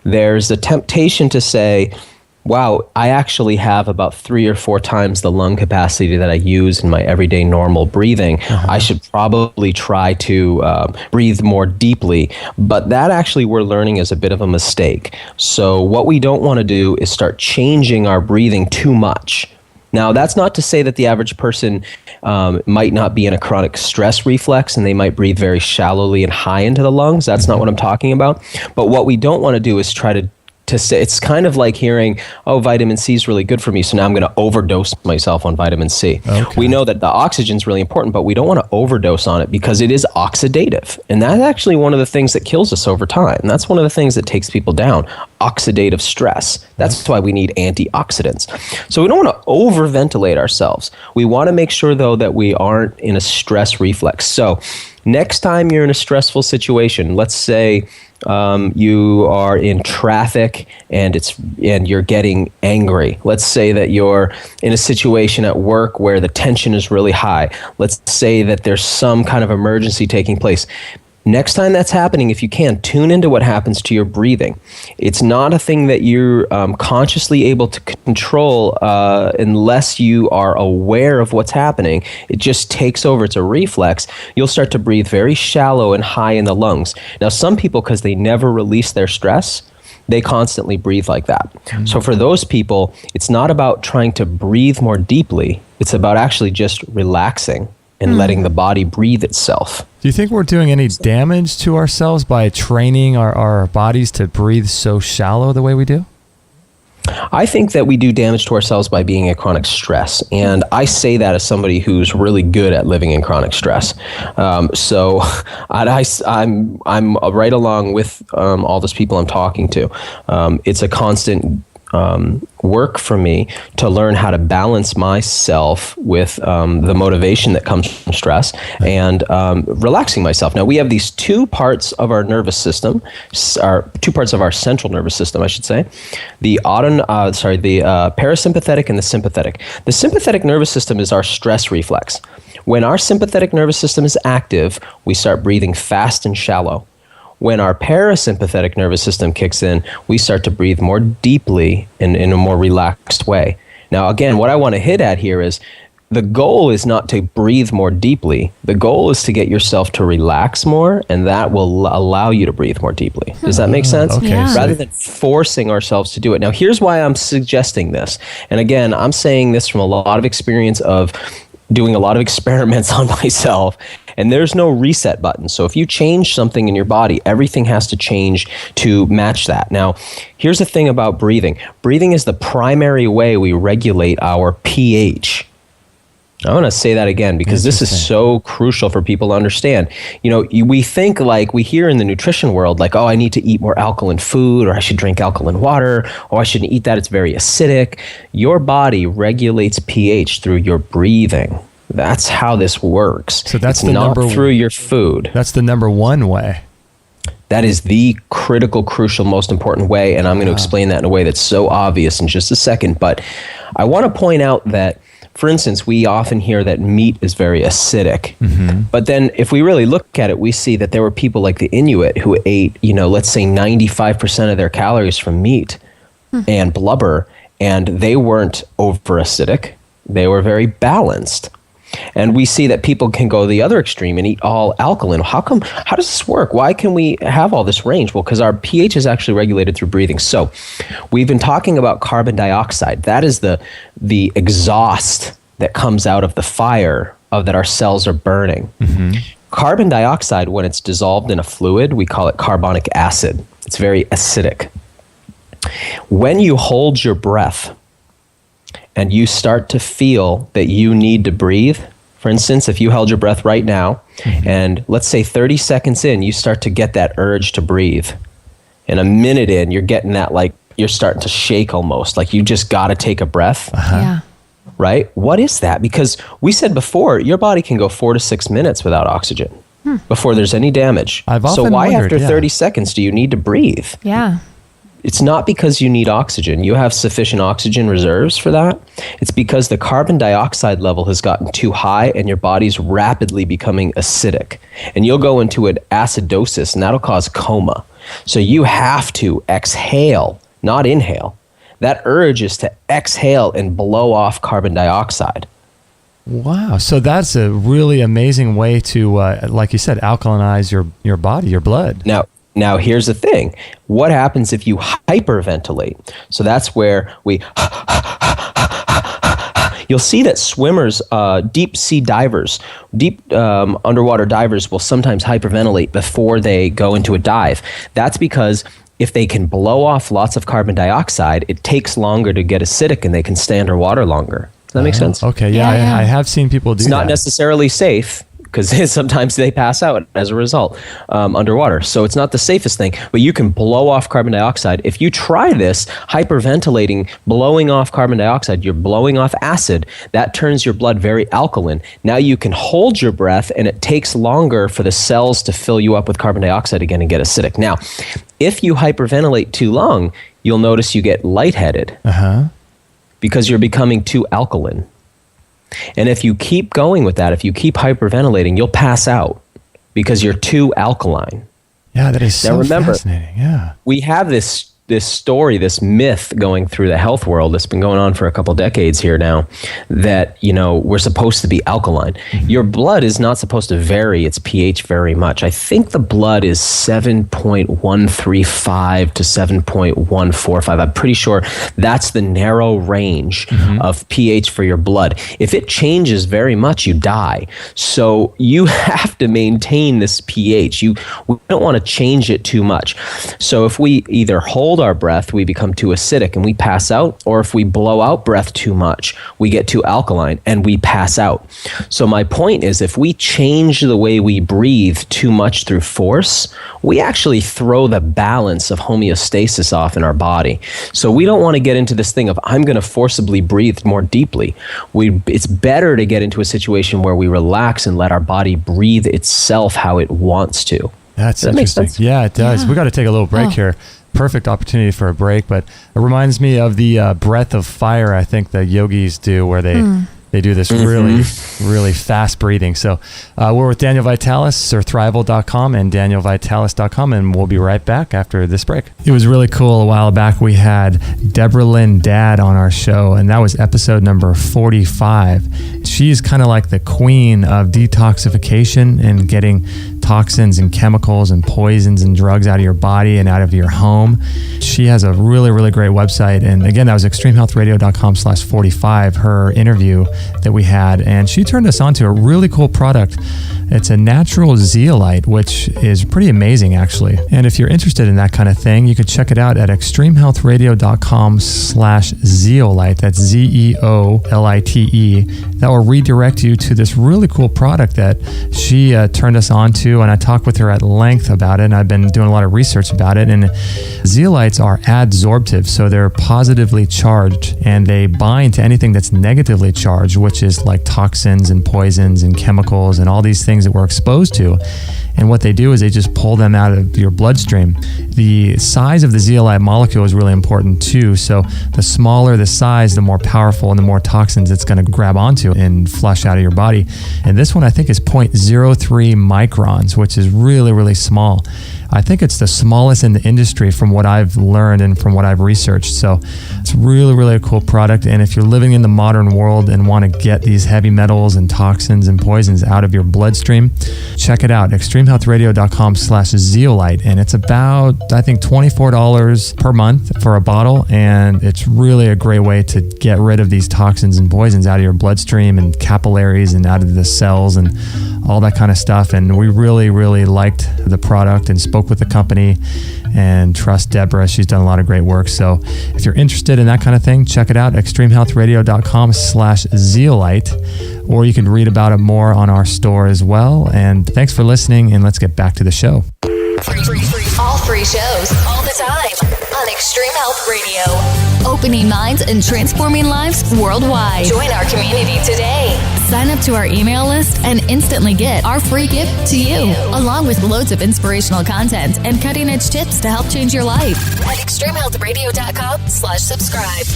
[SPEAKER 6] There's a temptation to say, wow, I actually have about 3 or 4 times the lung capacity that I use in my everyday normal breathing. I should probably try to breathe more deeply. But that actually, we're learning, is a bit of a mistake. So what we don't want to do is start changing our breathing too much. Now, that's not to say that the average person might not be in a chronic stress reflex and they might breathe very shallowly and high into the lungs. That's not what I'm talking about. But what we don't want to do is try to say, it's kind of like hearing, oh, vitamin C is really good for me, so now I'm going to overdose myself on vitamin C. We know that the oxygen is really important, but we don't want to overdose on it because it is oxidative. And that's actually one of the things that kills us over time. And that's one of the things that takes people down, oxidative stress. That's why we need antioxidants. So we don't want to overventilate ourselves. We want to make sure, though, that we aren't in a stress reflex. So next time you're in a stressful situation, let's say you are in traffic and you're getting angry. Let's say that you're in a situation at work where the tension is really high. Let's say that there's some kind of emergency taking place. Next time that's happening, if you can, tune into what happens to your breathing. It's not a thing that you're consciously able to control unless you are aware of what's happening. It just takes over. It's a reflex. You'll start to breathe very shallow and high in the lungs. Now, some people, because they never release their stress, they constantly breathe like that. So for those people, it's not about trying to breathe more deeply. It's about actually just relaxing and letting the body breathe itself.
[SPEAKER 4] Do you think we're doing any damage to ourselves by training our bodies to breathe so shallow the way we do?
[SPEAKER 6] I think that we do damage to ourselves by being in chronic stress. And I say that as somebody who's really good at living in chronic stress. So I'm right along with all those people I'm talking to. It's a constant work for me to learn how to balance myself with the motivation that comes from stress and relaxing myself. Now, we have these two parts of our nervous system, two parts of our central nervous system, I should say, the parasympathetic and the sympathetic. The sympathetic nervous system is our stress reflex. When our sympathetic nervous system is active, we start breathing fast and shallow. When our parasympathetic nervous system kicks in, we start to breathe more deeply and in a more relaxed way. Now, again, what I want to hit at here is the goal is not to breathe more deeply. The goal is to get yourself to relax more, and that will allow you to breathe more deeply. Does that make sense?
[SPEAKER 4] Okay.
[SPEAKER 5] Yeah.
[SPEAKER 6] Rather than forcing ourselves to do it. Now, here's why I'm suggesting this. And again, I'm saying this from a lot of experience of doing a lot of experiments on myself, and there's no reset button. So if you change something in your body, everything has to change to match that. Now, here's the thing about breathing. Breathing is the primary way we regulate our pH. I want to say that again because this is so crucial for people to understand. You know, we think like we hear in the nutrition world, like, oh, I need to eat more alkaline food, or I should drink alkaline water, or I shouldn't eat that, it's very acidic. Your body regulates pH through your breathing. That's how this works.
[SPEAKER 4] So that's
[SPEAKER 6] it's not through your food.
[SPEAKER 4] That's the number one way.
[SPEAKER 6] That is the critical, crucial, most important way. And I'm going to explain that in a way that's so obvious in just a second. But I want to point out that, for instance, we often hear that meat is very acidic. But then if we really look at it, we see that there were people like the Inuit who ate, let's say 95% of their calories from meat and blubber, and they weren't over acidic. They were very balanced. And we see that people can go the other extreme and eat all alkaline. How does this work? Why can we have all this range? Well, because our pH is actually regulated through breathing. So we've been talking about carbon dioxide. That is the exhaust that comes out of the fire that our cells are burning. Carbon dioxide, when it's dissolved in a fluid, we call it carbonic acid. It's very acidic. When you hold your breath, and you start to feel that you need to breathe. For instance, if you held your breath right now, and let's say 30 seconds in, you start to get that urge to breathe. And a minute in, you're getting that, like, you're starting to shake almost, like you just got to take a breath.
[SPEAKER 5] Yeah.
[SPEAKER 6] Right? What is that? Because we said before, your body can go 4 to 6 minutes without oxygen before there's any damage. So why after 30 seconds do you need to breathe?
[SPEAKER 5] Yeah.
[SPEAKER 6] It's not because you need oxygen. You have sufficient oxygen reserves for that. It's because the carbon dioxide level has gotten too high and your body's rapidly becoming acidic. And you'll go into an acidosis, and that'll cause coma. So you have to exhale, not inhale. That urge is to exhale and blow off carbon dioxide.
[SPEAKER 4] Wow. So that's a really amazing way to, like you said, alkalinize your body, your blood.
[SPEAKER 6] Now, here's the thing. What happens if you hyperventilate? So that's where you'll see that swimmers, deep sea divers, underwater divers will sometimes hyperventilate before they go into a dive. That's because if they can blow off lots of carbon dioxide, it takes longer to get acidic and they can stay underwater longer. Does that make sense?
[SPEAKER 4] Okay, yeah. I have seen people do that.
[SPEAKER 6] It's not necessarily safe, because sometimes they pass out as a result underwater. So it's not the safest thing, but you can blow off carbon dioxide. If you try this, hyperventilating, blowing off carbon dioxide, you're blowing off acid. That turns your blood very alkaline. Now you can hold your breath, and it takes longer for the cells to fill you up with carbon dioxide again and get acidic. Now, if you hyperventilate too long, you'll notice you get lightheaded because you're becoming too alkaline. And if you keep going with that, if you keep hyperventilating, you'll pass out. because you're too alkaline.
[SPEAKER 4] Yeah, that is so fascinating. Yeah.
[SPEAKER 6] We have this story, this myth going through the health world that's been going on for a couple decades here now, that, we're supposed to be alkaline. Your blood is not supposed to vary its pH very much. I think the blood is 7.135 to 7.145. I'm pretty sure that's the narrow range of pH for your blood. If it changes very much, you die. So you have to maintain this pH. We don't want to change it too much. So if we either hold our breath, we become too acidic and we pass out, or if we blow out breath too much, we get too alkaline and we pass out. So my point is, if we change the way we breathe too much through force, we actually throw the balance of homeostasis off in our body. So we don't want to get into this thing of, I'm going to forcibly breathe more deeply. It's better to get into a situation where we relax and let our body breathe itself how it wants to.
[SPEAKER 4] That's
[SPEAKER 6] Does that make
[SPEAKER 4] interesting.
[SPEAKER 6] sense?
[SPEAKER 4] Yeah, it does. We got to take a little break here. Perfect opportunity for a break, but it reminds me of the breath of fire I think the yogis do, where they do this really, really fast breathing. So we're with Daniel Vitalis, Surthrival.com and DanielVitalis.com, and we'll be right back after this break. It was really cool. A while back, we had Deborah Lynn Dad on our show, and that was episode number 45. She's kind of like the queen of detoxification and getting toxins and chemicals and poisons and drugs out of your body and out of your home. She has a really, really great website. And again, that was extremehealthradio.com/45, her interview that we had. And she turned us on to a really cool product. It's a natural zeolite, which is pretty amazing, actually. And if you're interested in that kind of thing, you could check it out at extremehealthradio.com/zeolite. That's ZEOLITE. That will redirect you to this really cool product that she turned us on to. And I talked with her at length about it, and I've been doing a lot of research about it. And zeolites are adsorptive, so they're positively charged, and they bind to anything that's negatively charged, which is like toxins and poisons and chemicals and all these things that we're exposed to. And what they do is they just pull them out of your bloodstream. The size of the zeolite molecule is really important too. So the smaller the size, the more powerful and the more toxins it's going to grab onto and flush out of your body. And this one I think is 0.03 microns, which is really, really small. I think it's the smallest in the industry from what I've learned and from what I've researched. So it's really, really a cool product. And if you're living in the modern world and want to get these heavy metals and toxins and poisons out of your bloodstream, check it out, extremehealthradio.com/zeolite. And it's about, I think, $24 per month for a bottle. And it's really a great way to get rid of these toxins and poisons out of your bloodstream and capillaries and out of the cells and all that kind of stuff. And we really, really liked the product and spoke with the company and trust Deborah. She's done a lot of great work. So if you're interested in that kind of thing, check it out, extremehealthradio.com/zeolite, or you can read about it more on our store as well. And thanks for listening, and let's get back to the show.
[SPEAKER 2] All free shows, all the time on Extreme Health Radio. Opening minds and transforming lives worldwide. Join our community today. Sign up to our email list and instantly get our free gift to you, along with loads of inspirational content and cutting-edge tips to help change your life at extremehealthradio.com/subscribe.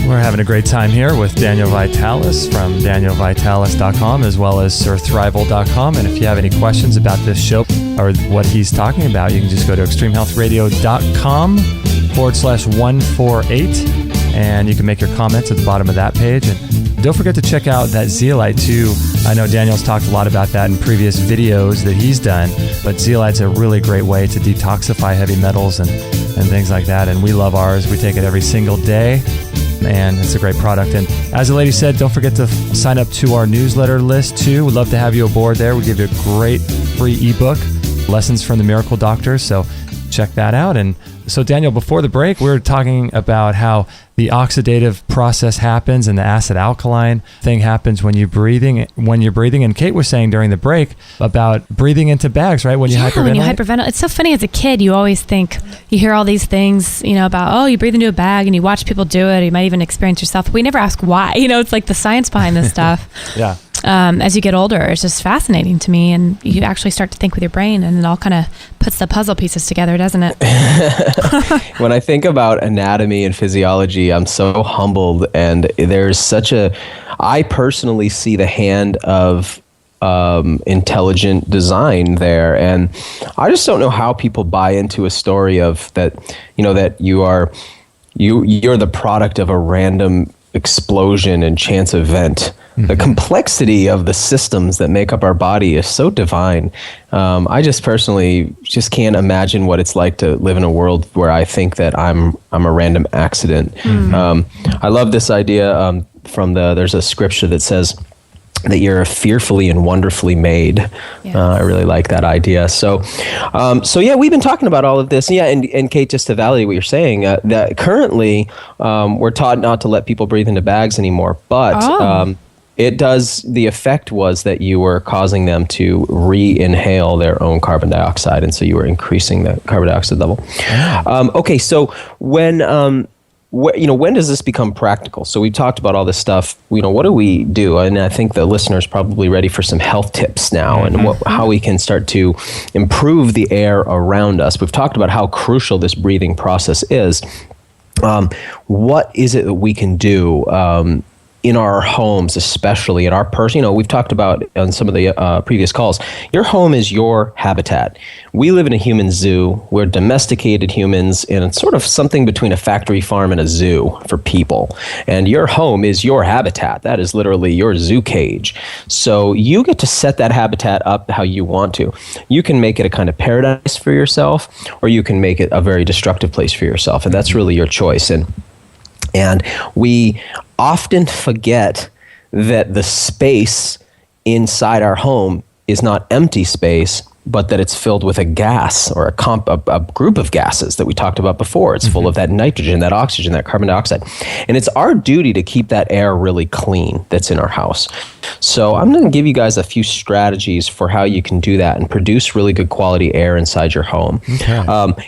[SPEAKER 4] We're having a great time here with Daniel Vitalis from DanielVitalis.com as well as Surthrival.com. And if you have any questions about this show or what he's talking about, you can just go to extremehealthradio.com/148 and you can make your comments at the bottom of that page. And don't forget to check out that zeolite too. I know Daniel's talked a lot about that in previous videos that he's done, but zeolite's a really great way to detoxify heavy metals and things like that. And we love ours. We take it every single day. And it's a great product. And as the lady said, don't forget to sign up to our newsletter list too. We'd love to have you aboard there. We give you a great free ebook, Lessons from the Miracle Doctor. So check that out. And so Daniel, before the break, we were talking about how the oxidative process happens and the acid alkaline thing happens when you're breathing. And Kate was saying during the break about breathing into bags, right? When you hyperventilate.
[SPEAKER 5] When you hyperventilate. It's so funny as a kid, you always think, you hear all these things, about, oh, you breathe into a bag and you watch people do it. You might even experience yourself. We never ask why. It's like the science behind this stuff.
[SPEAKER 4] Yeah.
[SPEAKER 5] as you get older. It's just fascinating to me, and you actually start to think with your brain, and it all kind of puts the puzzle pieces together, doesn't it?
[SPEAKER 6] When I think about anatomy and physiology, I'm so humbled, and there's I personally see the hand of intelligent design there, and I just don't know how people buy into a story of that, that you're the product of a random explosion and chance event. The complexity of the systems that make up our body is so divine. I just personally just can't imagine what it's like to live in a world where I think that I'm a random accident. I love this idea there's a scripture that says that you're fearfully and wonderfully made. Yeah. I really like that idea. So yeah, we've been talking about all of this. Yeah, and Kate, just to validate what you're saying, that currently we're taught not to let people breathe into bags anymore, but the effect was that you were causing them to re-inhale their own carbon dioxide, and so you were increasing the carbon dioxide level. Okay, so when does this become practical? So we talked about all this stuff. What do we do? And I think the listener's probably ready for some health tips now, and how we can start to improve the air around us. We've talked about how crucial this breathing process is. What is it that we can do in our homes, especially in our person? We've talked about on some of the previous calls, your home is your habitat. We live in a human zoo. We're domesticated humans, and it's sort of something between a factory farm and a zoo for people. And your home is your habitat. That is literally your zoo cage. So you get to set that habitat up how you want to. You can make it a kind of paradise for yourself, or you can make it a very destructive place for yourself. And that's really your choice. And we often forget that the space inside our home is not empty space, but that it's filled with a gas or a group of gases that we talked about before. It's full of that nitrogen, that oxygen, that carbon dioxide. And it's our duty to keep that air really clean that's in our house. So I'm going to give you guys a few strategies for how you can do that and produce really good quality air inside your home. Okay.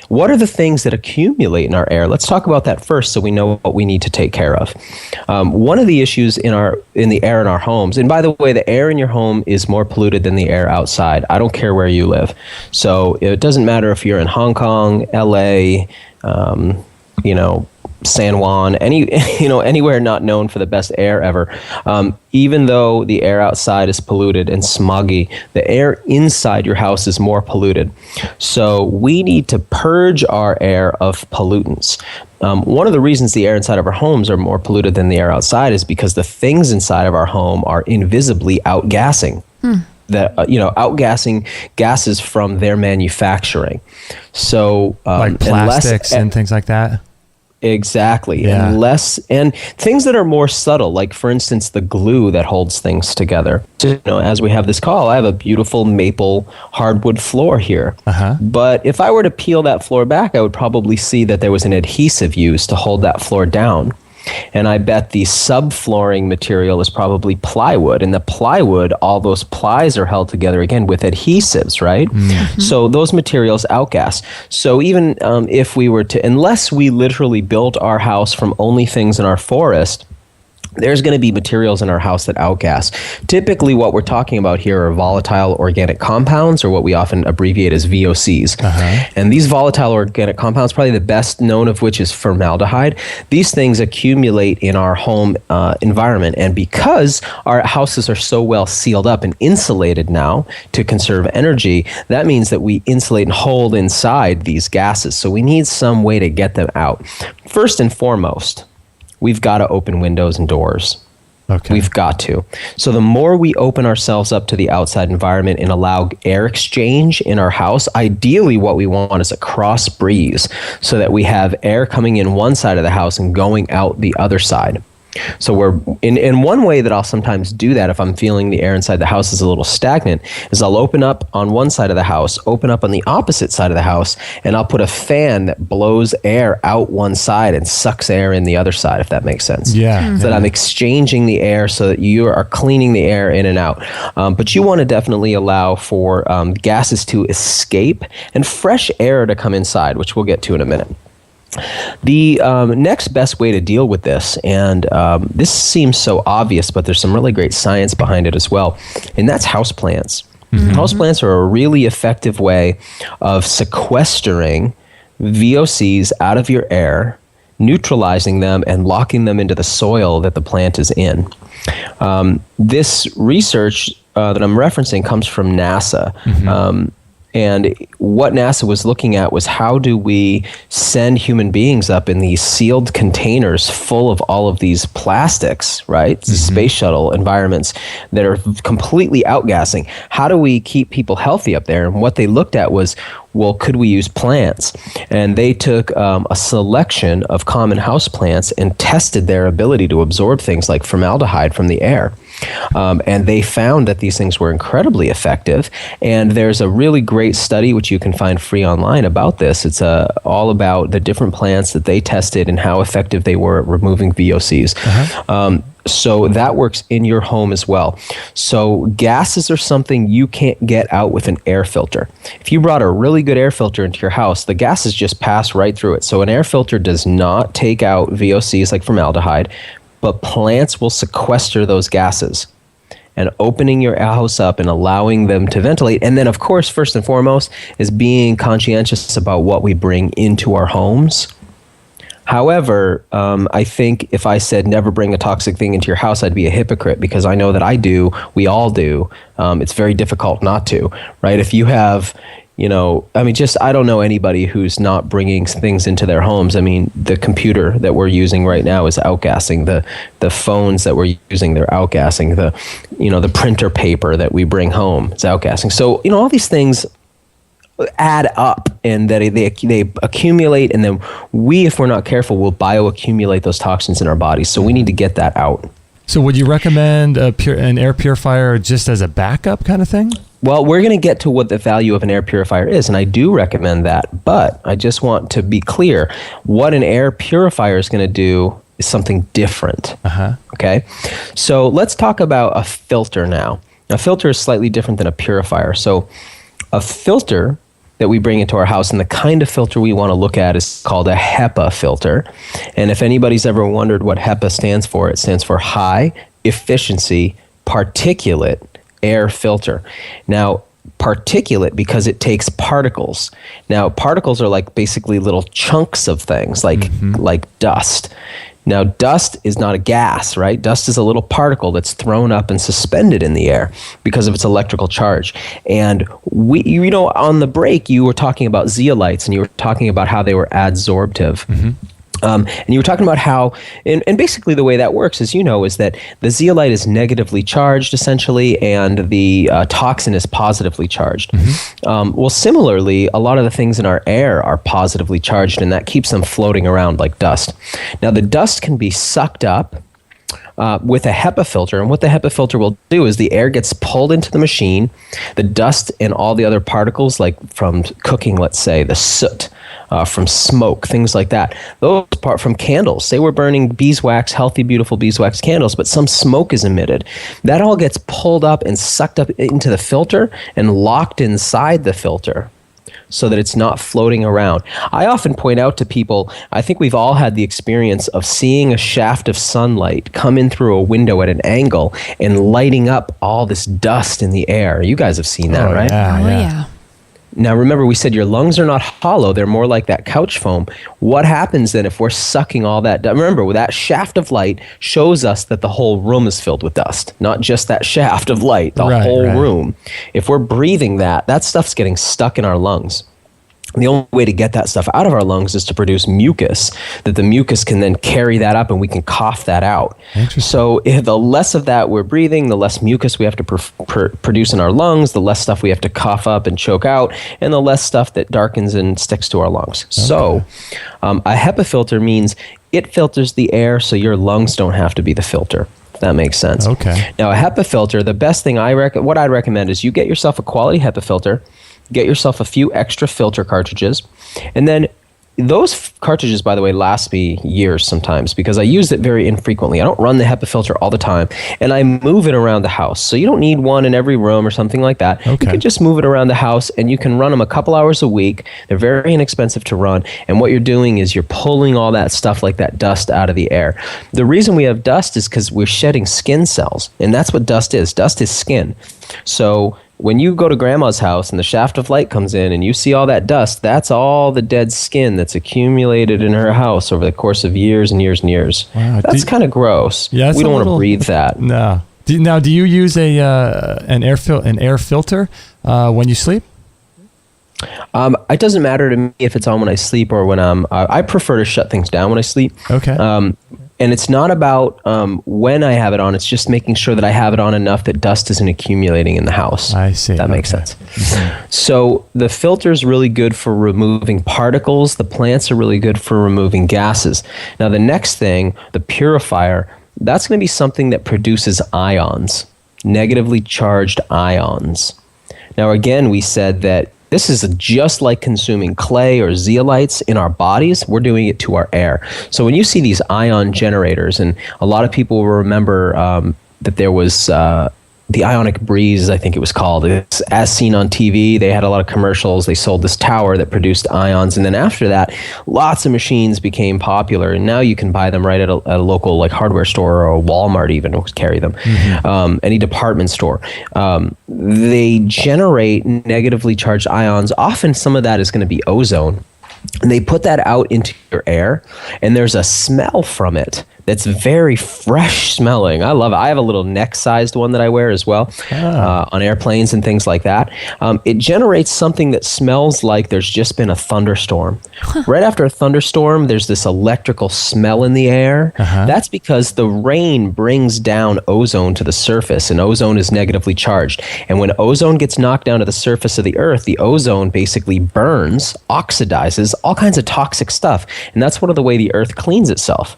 [SPEAKER 6] What are the things that accumulate in our air? Let's talk about that first so we know what we need to take care of. One of the issues in the air in our homes, and by the way, the air in your home is more polluted than the air outside. I don't care where you live. So it doesn't matter if you're in Hong Kong, LA, San Juan, anywhere not known for the best air ever. Even though the air outside is polluted and smoggy, the air inside your house is more polluted. So we need to purge our air of pollutants. One of the reasons the air inside of our homes are more polluted than the air outside is because the things inside of our home are invisibly outgassing. Outgassing gases from their manufacturing. So
[SPEAKER 4] like plastics and things like that.
[SPEAKER 6] Exactly. Yeah. And things that are more subtle, like for instance, the glue that holds things together. So, as we have this call, I have a beautiful maple hardwood floor here. But if I were to peel that floor back, I would probably see that there was an adhesive used to hold that floor down. And I bet the subflooring material is probably plywood. And the plywood, all those plies are held together again with adhesives, right? Mm-hmm. So those materials outgas. So even if we were to, unless we literally built our house from only things in our forest, there's going to be materials in our house that outgas. Typically, what we're talking about here are volatile organic compounds, or what we often abbreviate as VOCs. And these volatile organic compounds, probably the best known of which is formaldehyde. These things accumulate in our home environment. And because our houses are so well sealed up and insulated now to conserve energy, that means that we insulate and hold inside these gases. So we need some way to get them out. First and foremost, we've got to open windows and doors. Okay. We've got to. So the more we open ourselves up to the outside environment and allow air exchange in our house, ideally what we want is a cross breeze so that we have air coming in one side of the house and going out the other side. So we're in one way that I'll sometimes do that if I'm feeling the air inside the house is a little stagnant is I'll open up on one side of the house, open up on the opposite side of the house, and I'll put a fan that blows air out one side and sucks air in the other side, if that makes sense. Yeah. Mm-hmm. So that I'm exchanging the air so that you are cleaning the air in and out. But you want to definitely allow for gases to escape and fresh air to come inside, which we'll get to in a minute. The next best way to deal with this, and this seems so obvious, but there's some really great science behind it as well, and that's houseplants. Houseplants are a really effective way of sequestering VOCs out of your air, neutralizing them, and locking them into the soil that the plant is in. This research that I'm referencing comes from NASA. And what NASA was looking at was how do we send human beings up in these sealed containers full of all of these plastics, right? Space shuttle environments that are completely outgassing. How do we keep people healthy up there? And what they looked at was, well, could we use plants? And they took a selection of common house plants and tested their ability to absorb things like formaldehyde from the air. And they found that these things were incredibly effective. And there's a really great study, which you can find free online, about this. It's all about the different plants that they tested and how effective they were at removing VOCs. So that works in your home as well. So gases are something you can't get out with an air filter. If you brought a really good air filter into your house, the gases just pass right through it. So an air filter does not take out VOCs like formaldehyde, but plants will sequester those gases. And opening your house up and allowing them to ventilate. And then, of course, first and foremost, is being conscientious about what we bring into our homes. However, I think if I said never bring a toxic thing into your house, I'd be a hypocrite, because I know that I do. We all do. It's very difficult not to, right? If you have, I don't know anybody who's not bringing things into their homes. I mean, the computer that we're using right now is outgassing. The phones that we're using, they're outgassing. The printer paper that we bring home, it's outgassing. So, all these things add up, and that they accumulate, and then we, if we're not careful, will bioaccumulate those toxins in our bodies. So we need to get that out.
[SPEAKER 4] So would you recommend an air purifier just as a backup kind of thing?
[SPEAKER 6] Well, we're going to get to what the value of an air purifier is, and I do recommend that. But I just want to be clear, what an air purifier is going to do is something different. Okay? So let's talk about a filter now. A filter is slightly different than a purifier. So a filter that we bring into our house, and the kind of filter we want to look at is called a HEPA filter. And if anybody's ever wondered what HEPA stands for, it stands for High Efficiency Particulate Air Filter. Now, particulate because it takes particles. Now, particles are like basically little chunks of things, like dust. Now, dust is not a gas, right? Dust is a little particle that's thrown up and suspended in the air because of its electrical charge. And on the break, you were talking about zeolites, and you were talking about how they were adsorptive. And you were talking about how, and basically the way that works, as you know, is that the zeolite is negatively charged, essentially, and the toxin is positively charged. Well, similarly, a lot of the things in our air are positively charged, and that keeps them floating around like dust. Now, the dust can be sucked up with a HEPA filter, and what the HEPA filter will do is the air gets pulled into the machine, the dust and all the other particles, like from cooking, let's say, the soot, from smoke, things like that. Those part from candles. Say we're burning beeswax, healthy, beautiful beeswax candles, but some smoke is emitted. That all gets pulled up and sucked up into the filter and locked inside the filter, so that it's not floating around. I often point out to people, I think we've all had the experience of seeing a shaft of sunlight come in through a window at an angle and lighting up all this dust in the air. You guys have seen that, right?
[SPEAKER 5] Yeah.
[SPEAKER 6] Now, remember, we said your lungs are not hollow. They're more like that couch foam. What happens then if we're sucking all that dust? Remember, that shaft of light shows us that the whole room is filled with dust, not just that shaft of light, the whole room. If we're breathing that stuff's getting stuck in our lungs. The only way to get that stuff out of our lungs is to produce mucus, that the mucus can then carry that up and we can cough that out. So if the less of that we're breathing, the less mucus we have to produce in our lungs, the less stuff we have to cough up and choke out, and the less stuff that darkens and sticks to our lungs. So a HEPA filter means it filters the air so your lungs don't have to be the filter. If that makes sense. Okay. Now, a HEPA filter, the best thing what I'd recommend is you get yourself a quality HEPA filter, get yourself a few extra filter cartridges, and then those cartridges, by the way, last me years sometimes because I use it very infrequently. I don't run the HEPA filter all the time, and I move it around the house. So you don't need one in every room or something like that. Okay. You can just move it around the house, and you can run them a couple hours a week. They're very inexpensive to run, and what you're doing is you're pulling all that stuff like that dust out of the air. The reason we have dust is because we're shedding skin cells, and that's what dust is. Dust is skin. So when you go to grandma's house and the shaft of light comes in and you see all that dust, that's all the dead skin that's accumulated in her house over the course of years and years and years. Wow. That's kind of gross. Yeah, we don't want to breathe that.
[SPEAKER 4] No. Do you use an air filter when you sleep?
[SPEAKER 6] It doesn't matter to me if it's on when I sleep or when I prefer to shut things down when I sleep. Okay. And it's not about when I have it on. It's just making sure that I have it on enough that dust isn't accumulating in the house.
[SPEAKER 4] I see.
[SPEAKER 6] That makes sense. Mm-hmm. So the filter is really good for removing particles. The plants are really good for removing gases. Now, the next thing, the purifier, that's going to be something that produces ions, negatively charged ions. Now, again, we said that this is just like consuming clay or zeolites in our bodies. We're doing it to our air. So when you see these ion generators, and a lot of people will remember that there was the ionic breeze, I think it was called. It's as seen on TV. They had a lot of commercials. They sold this tower that produced ions. And then after that, lots of machines became popular. And now you can buy them right at a local like hardware store, or a Walmart even will carry them, any department store. They generate negatively charged ions. Often some of that is going to be ozone. And they put that out into your air, and there's a smell from it that's very fresh smelling. I love it. I have a little neck-sized one that I wear as well on airplanes and things like that. It generates something that smells like there's just been a thunderstorm. Right after a thunderstorm, there's this electrical smell in the air. That's because the rain brings down ozone to the surface, and ozone is negatively charged. And when ozone gets knocked down to the surface of the earth, the ozone basically burns, oxidizes all kinds of toxic stuff. And that's one of the way the earth cleans itself.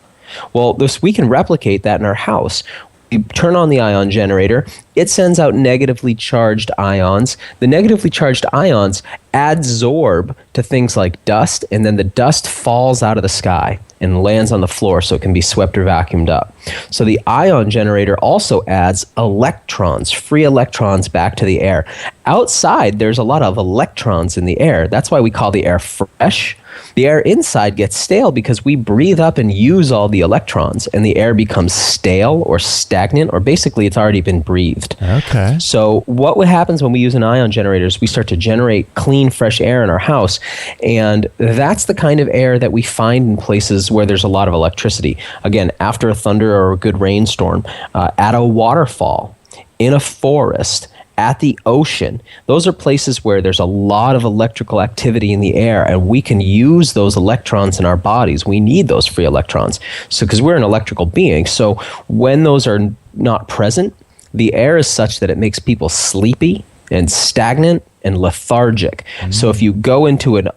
[SPEAKER 6] Well, we can replicate that in our house. You turn on the ion generator, it sends out negatively charged ions. The negatively charged ions adsorb to things like dust, and then the dust falls out of the sky and lands on the floor so it can be swept or vacuumed up. So the ion generator also adds electrons, free electrons, back to the air. Outside, there's a lot of electrons in the air. That's why we call the air fresh. The air inside gets stale because we breathe up and use all the electrons, and the air becomes stale or stagnant, or basically it's already been breathed. Okay. So what happens when we use an ion generator is we start to generate clean, fresh air in our house, and that's the kind of air that we find in places where there's a lot of electricity. Again, after a thunder or a good rainstorm, at a waterfall, in a forest, at the ocean. Those are places where there's a lot of electrical activity in the air, and we can use those electrons in our bodies. We need those free electrons. So, because we're an electrical being. So when those are not present, the air is such that it makes people sleepy and stagnant and lethargic. So if you go into an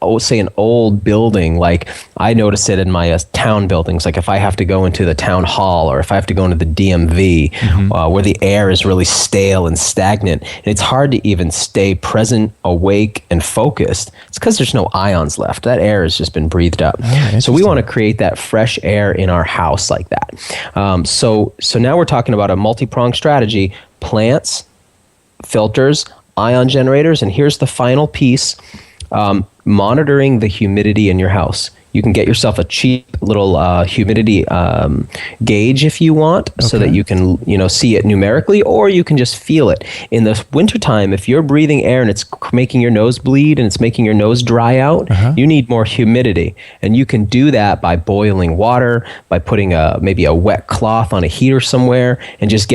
[SPEAKER 6] old building, like I notice it in my town buildings, like if I have to go into the town hall, or if I have to go into the DMV, where the air is really stale and stagnant, and it's hard to even stay present, awake, and focused, it's because there's no ions left. That air has just been breathed up. So we want to create that fresh air in our house like that. So now we're talking about a multi-pronged strategy: plants, filters, ion generators, and here's the final piece: monitoring the humidity in your house. You can get yourself a cheap little humidity gauge if you want, so that you can see it numerically, or you can just feel it. In the wintertime, if you're breathing air and it's making your nose bleed and it's making your nose dry out, you need more humidity. And you can do that by boiling water, by putting maybe a wet cloth on a heater somewhere, and just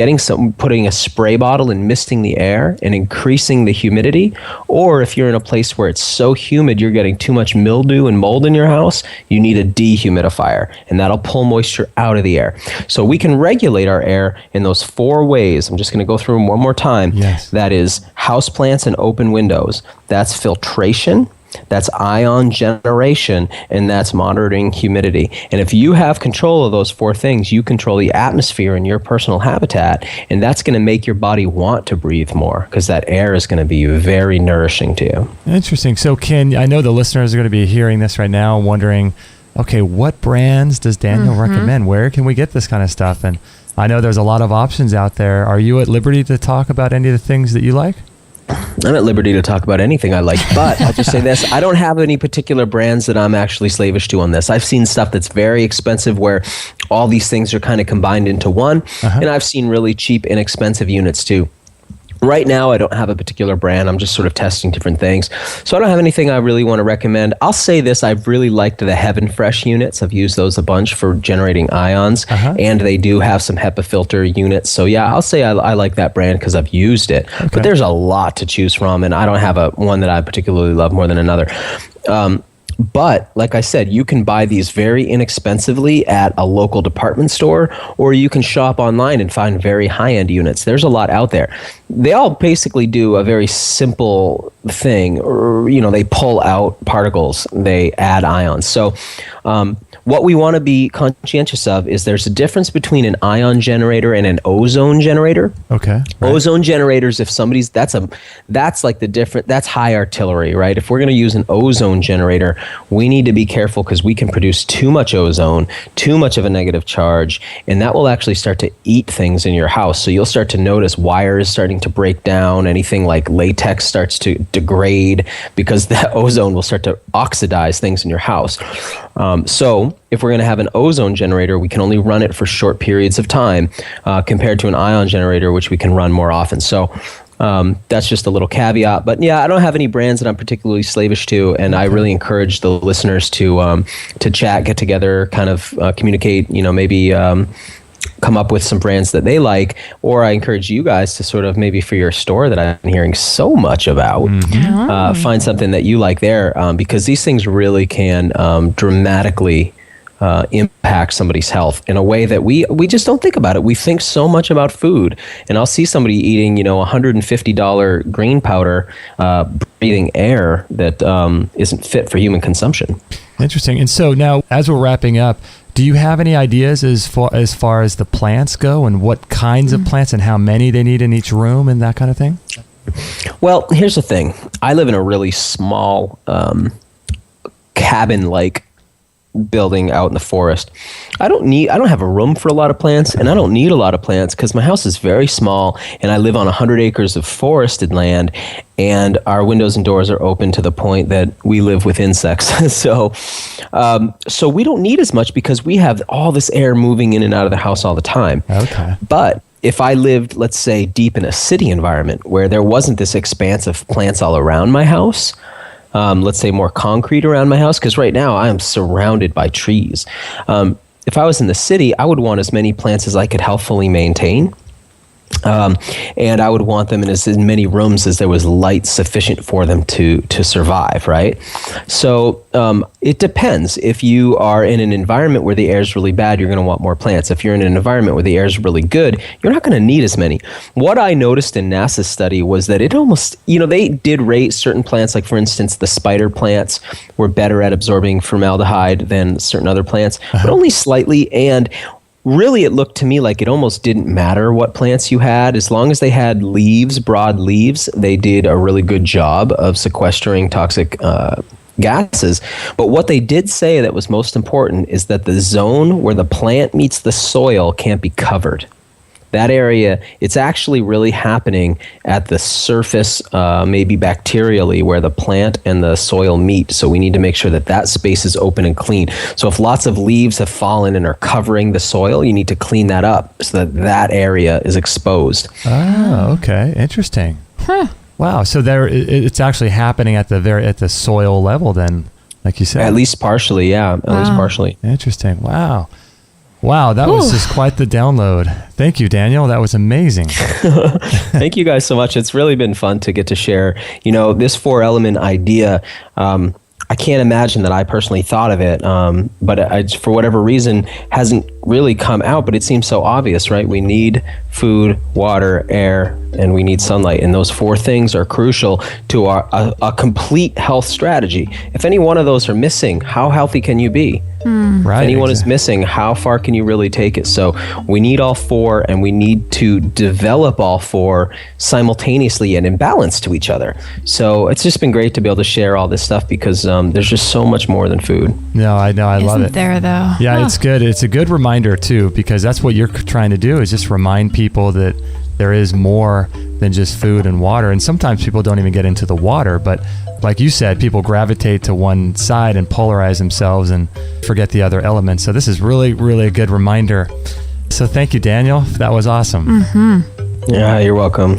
[SPEAKER 6] putting a spray bottle and misting the air and increasing the humidity. Or if you're in a place where it's so humid you're getting too much mildew and mold in your house, you need a dehumidifier, and that'll pull moisture out of the air. So we can regulate our air in those 4 ways. I'm just going to go through them one more time. Yes. That is houseplants and open windows. That's filtration. that's ion generation, and that's monitoring humidity. And if you have control of those 4 things, you control the atmosphere in your personal habitat, and that's going to make your body want to breathe more because that air is going to be very nourishing to you.
[SPEAKER 4] Interesting. So I know the listeners are going to be hearing this right now wondering, okay, what brands does Daniel recommend? Where can we get this kind of stuff? And I know there's a lot of options out there. Are you at liberty to talk about any of the things that you like?
[SPEAKER 6] I'm at liberty to talk about anything I like, but I'll just say this. I don't have any particular brands that I'm actually slavish to on this. I've seen stuff that's very expensive where all these things are kind of combined into one, and I've seen really cheap, inexpensive units too. Right now, I don't have a particular brand. I'm just sort of testing different things. So I don't have anything I really want to recommend. I'll say this. I've really liked the Heaven Fresh units. I've used those a bunch for generating ions, and they do have some HEPA filter units. So yeah, I'll say I like that brand because I've used it. Okay. But there's a lot to choose from, and I don't have one that I particularly love more than another. But like I said, you can buy these very inexpensively at a local department store, or you can shop online and find very high-end units. There's a lot out there. They all basically do a very simple thing. Or, they pull out particles, they add ions. So what we want to be conscientious of is there's a difference between an ion generator and an ozone generator.
[SPEAKER 4] Okay.
[SPEAKER 6] Right. Ozone generators, if somebody's, that's high artillery, right? If we're going to use an ozone generator, we need to be careful because we can produce too much ozone, too much of a negative charge, and that will actually start to eat things in your house. So you'll start to notice wires starting to break down, anything like latex starts to degrade because that ozone will start to oxidize things in your house. So if we're going to have an ozone generator, we can only run it for short periods of time compared to an ion generator, which we can run more often. So that's just a little caveat. But yeah, I don't have any brands that I'm particularly slavish to, and I really encourage the listeners to chat, get together, kind of communicate, maybe come up with some brands that they like, or I encourage you guys to sort of maybe for your store that I've been hearing so much about, find something that you like there, because these things really can dramatically impact somebody's health in a way that we just don't think about it. We think so much about food, and I'll see somebody eating, $150 green powder, breathing air that isn't fit for human consumption.
[SPEAKER 4] Interesting. And so now, as we're wrapping up, do you have any ideas as far as the plants go, and what kinds of plants and how many they need in each room and that kind of thing?
[SPEAKER 6] Well, here's the thing. I live in a really small cabin-like building out in the forest. I don't have a room for a lot of plants, and I don't need a lot of plants because my house is very small and I live on 100 acres of forested land, and our windows and doors are open to the point that we live with insects. So we don't need as much because we have all this air moving in and out of the house all the time. Okay. But if I lived, let's say, deep in a city environment where there wasn't this expanse of plants all around my house, let's say more concrete around my house, because right now I am surrounded by trees. If I was in the city, I would want as many plants as I could healthfully maintain. And I would want them in as many rooms as there was light sufficient for them to survive, right? So it depends. If you are in an environment where the air is really bad, you're going to want more plants. If you're in an environment where the air is really good, you're not going to need as many. What I noticed in NASA's study was that it almost, they did rate certain plants, like for instance, the spider plants were better at absorbing formaldehyde than certain other plants, but only slightly. And really, it looked to me like it almost didn't matter what plants you had. As long as they had leaves, broad leaves, they did a really good job of sequestering toxic gases. But what they did say that was most important is that the zone where the plant meets the soil can't be covered. That area, it's actually really happening at the surface, maybe bacterially, where the plant and the soil meet. So we need to make sure that that space is open and clean. So if lots of leaves have fallen and are covering the soil, you need to clean that up so that that area is exposed.
[SPEAKER 4] Oh, okay. Interesting. Huh. Wow. So it's actually happening at the soil level then, like you said.
[SPEAKER 6] At least partially, yeah. At least partially.
[SPEAKER 4] Interesting. Wow, that was just quite the download. Thank you, Daniel. That was amazing.
[SPEAKER 6] Thank you guys so much. It's really been fun to get to share, this 4-element idea. I can't imagine that I personally thought of it, but for whatever reason, hasn't really come out. But it seems so obvious, right? We need food, water, air, and we need sunlight. And those 4 things are crucial to a complete health strategy. If any one of those are missing, how healthy can you be?
[SPEAKER 4] Right.
[SPEAKER 6] If anyone is missing, how far can you really take it? So we need all 4, and we need to develop all 4 simultaneously and in balance to each other. So it's just been great to be able to share all this stuff, because there's just so much more than food.
[SPEAKER 4] No, I know. I love it.
[SPEAKER 5] Isn't there, though?
[SPEAKER 4] Yeah, it's good. It's a good reminder, too, because that's what you're trying to do, is just remind people that there is more than just food and water. And sometimes people don't even get into the water, but like you said, people gravitate to one side and polarize themselves and forget the other elements. So this is really, really a good reminder. So thank you, Daniel. That was awesome.
[SPEAKER 6] Yeah, you're welcome.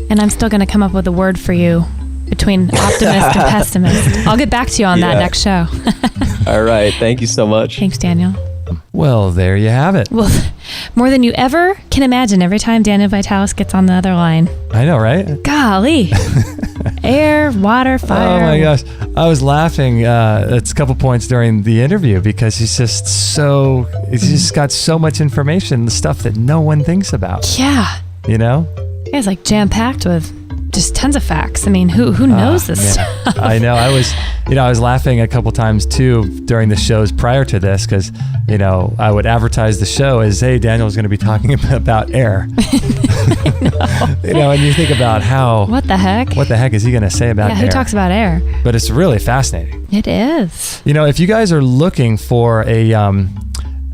[SPEAKER 5] And I'm still going to come up with a word for you between optimist and pessimist. I'll get back to you on that next show.
[SPEAKER 6] All right. Thank you so much.
[SPEAKER 5] Thanks, Daniel.
[SPEAKER 4] Well, there you have it.
[SPEAKER 5] Well, more than you ever can imagine every time Daniel Vitalis gets on the other line.
[SPEAKER 4] I know, right?
[SPEAKER 5] Golly. Air, water, fire.
[SPEAKER 4] Oh my gosh. I was laughing at a couple points during the interview because he's just got so much information, the stuff that no one thinks about.
[SPEAKER 5] Yeah.
[SPEAKER 4] You know?
[SPEAKER 5] Yeah, it's like jam-packed with just tons of facts. I mean, who knows this stuff?
[SPEAKER 4] I know. I was laughing a couple times too during the shows prior to this because, I would advertise the show as, hey, Daniel's going to be talking about air. And you think about how...
[SPEAKER 5] What the heck?
[SPEAKER 4] What the heck is he going to say about air?
[SPEAKER 5] Yeah, who talks about air?
[SPEAKER 4] But it's really fascinating.
[SPEAKER 5] It is.
[SPEAKER 4] If you guys are looking for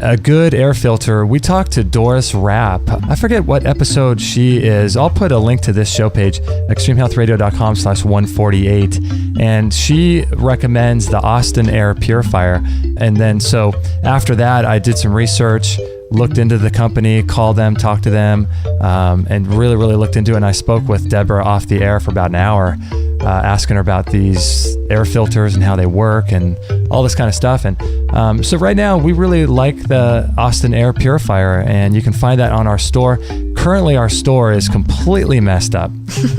[SPEAKER 4] a good air filter, we talked to Doris Rapp. I forget what episode she is. I'll put a link to this show page, extremehealthradio.com/148. And she recommends the Austin Air Purifier. And then so after that, I did some research, looked into the company, called them, talked to them, and really, really looked into it. And I spoke with Deborah off the air for about an hour, asking her about these air filters and how they work and all this kind of stuff. And so right now, we really like the Austin Air Purifier, and you can find that on our store. Currently, our store is completely messed up.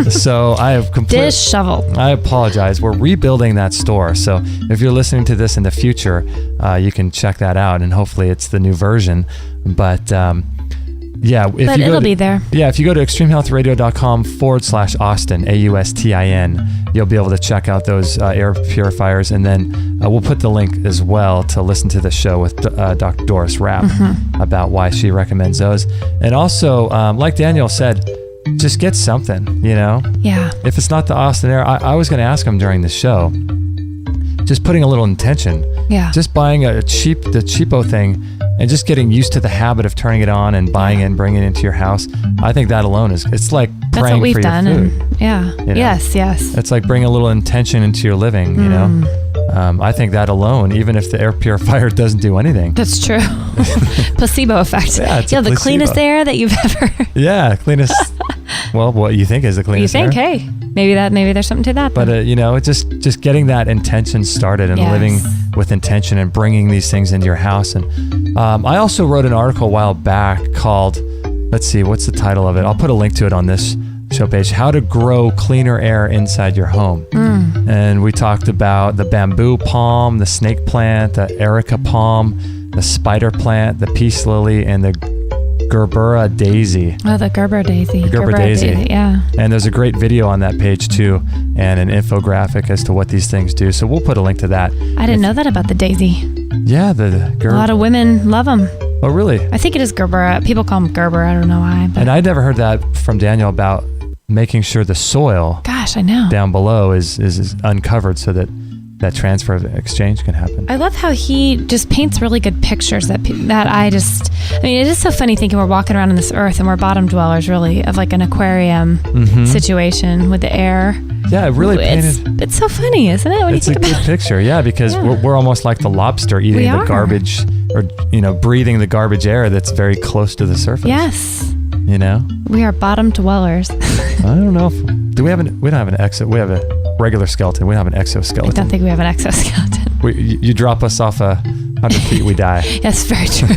[SPEAKER 4] So I have
[SPEAKER 5] disheveled.
[SPEAKER 4] I apologize. We're rebuilding that store. So if you're listening to this in the future, you can check that out, and hopefully it's the new version. But it'll be there. Yeah, if you go to extremehealthradio.com/Austin, AUSTIN, you'll be able to check out those air purifiers. And then we'll put the link as well to listen to the show with Dr. Doris Rapp about why she recommends those. And also, like Daniel said, just get something, Yeah. If it's not the Austin Air, I was going to ask him during the show, just putting a little intention.
[SPEAKER 5] Yeah.
[SPEAKER 4] Just buying the cheapo thing and just getting used to the habit of turning it on and buying it and bringing it into your house. I think that alone it's like praying
[SPEAKER 5] That's what we've
[SPEAKER 4] for
[SPEAKER 5] done.
[SPEAKER 4] your food.
[SPEAKER 5] Yes.
[SPEAKER 4] It's like bringing a little intention into your living, I think that alone, even if the air purifier doesn't do anything.
[SPEAKER 5] That's true. Placebo effect.
[SPEAKER 4] Yeah, it's
[SPEAKER 5] the cleanest air that you've ever...
[SPEAKER 4] Yeah, cleanest... Well, what you think is the cleanest air.
[SPEAKER 5] You think, hey, maybe there's something to that.
[SPEAKER 4] But, just getting that intention started and living with intention and bringing these things into your house. And I also wrote an article a while back called, let's see, what's the title of it? I'll put a link to it on this show page, How to Grow Cleaner Air Inside Your Home. And we talked about the bamboo palm, the snake plant, the erica palm, the spider plant, the peace lily, and the Gerbera daisy.
[SPEAKER 5] Oh, the Gerber daisy.
[SPEAKER 4] The Gerber daisy.
[SPEAKER 5] Yeah.
[SPEAKER 4] And there's a great video on that page too, and an infographic as to what these things do. So we'll put a link to that.
[SPEAKER 5] I didn't know that about the daisy.
[SPEAKER 4] Yeah, the Gerber.
[SPEAKER 5] A lot of women love them.
[SPEAKER 4] Oh, really?
[SPEAKER 5] I think it is Gerber. People call them Gerber. I don't know why. But
[SPEAKER 4] And I'd never heard that from Daniel about making sure the soil
[SPEAKER 5] gosh, I know.
[SPEAKER 4] down below is uncovered so that transfer of exchange can happen.
[SPEAKER 5] I love how he just paints really good pictures it is so funny thinking we're walking around on this earth and we're bottom dwellers really of like an aquarium situation with the air.
[SPEAKER 4] Yeah, it really painted.
[SPEAKER 5] It's so funny, isn't it?
[SPEAKER 4] It's a good picture, yeah, because we're almost like the lobster eating the garbage or, breathing the garbage air that's very close to the surface.
[SPEAKER 5] Yes.
[SPEAKER 4] We
[SPEAKER 5] are bottom dwellers.
[SPEAKER 4] I don't know. We don't have an exo. We have a regular skeleton. We don't have an exoskeleton.
[SPEAKER 5] I don't think we have an exoskeleton.
[SPEAKER 4] You drop us off 100 feet, we die.
[SPEAKER 5] Yes, very true.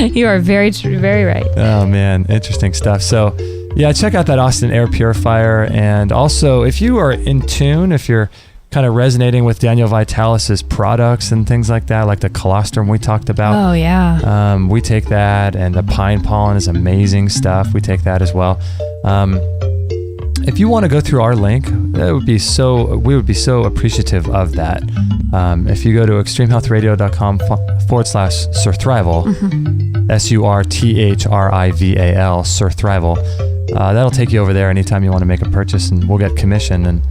[SPEAKER 5] You are very true, very right.
[SPEAKER 4] Oh man, interesting stuff. So yeah, check out that Austin Air Purifier. And also, if you are in tune, if you're kind of resonating with Daniel Vitalis's products and things like that, like the colostrum we talked about.
[SPEAKER 5] Oh, yeah.
[SPEAKER 4] We take that, and the pine pollen is amazing stuff. We take that as well. If you want to go through our link, we would be so appreciative of that. If you go to extremehealthradio.com/Surthrival, Surthrival, Surthrival, that'll take you over there anytime you want to make a purchase, and we'll get commission. And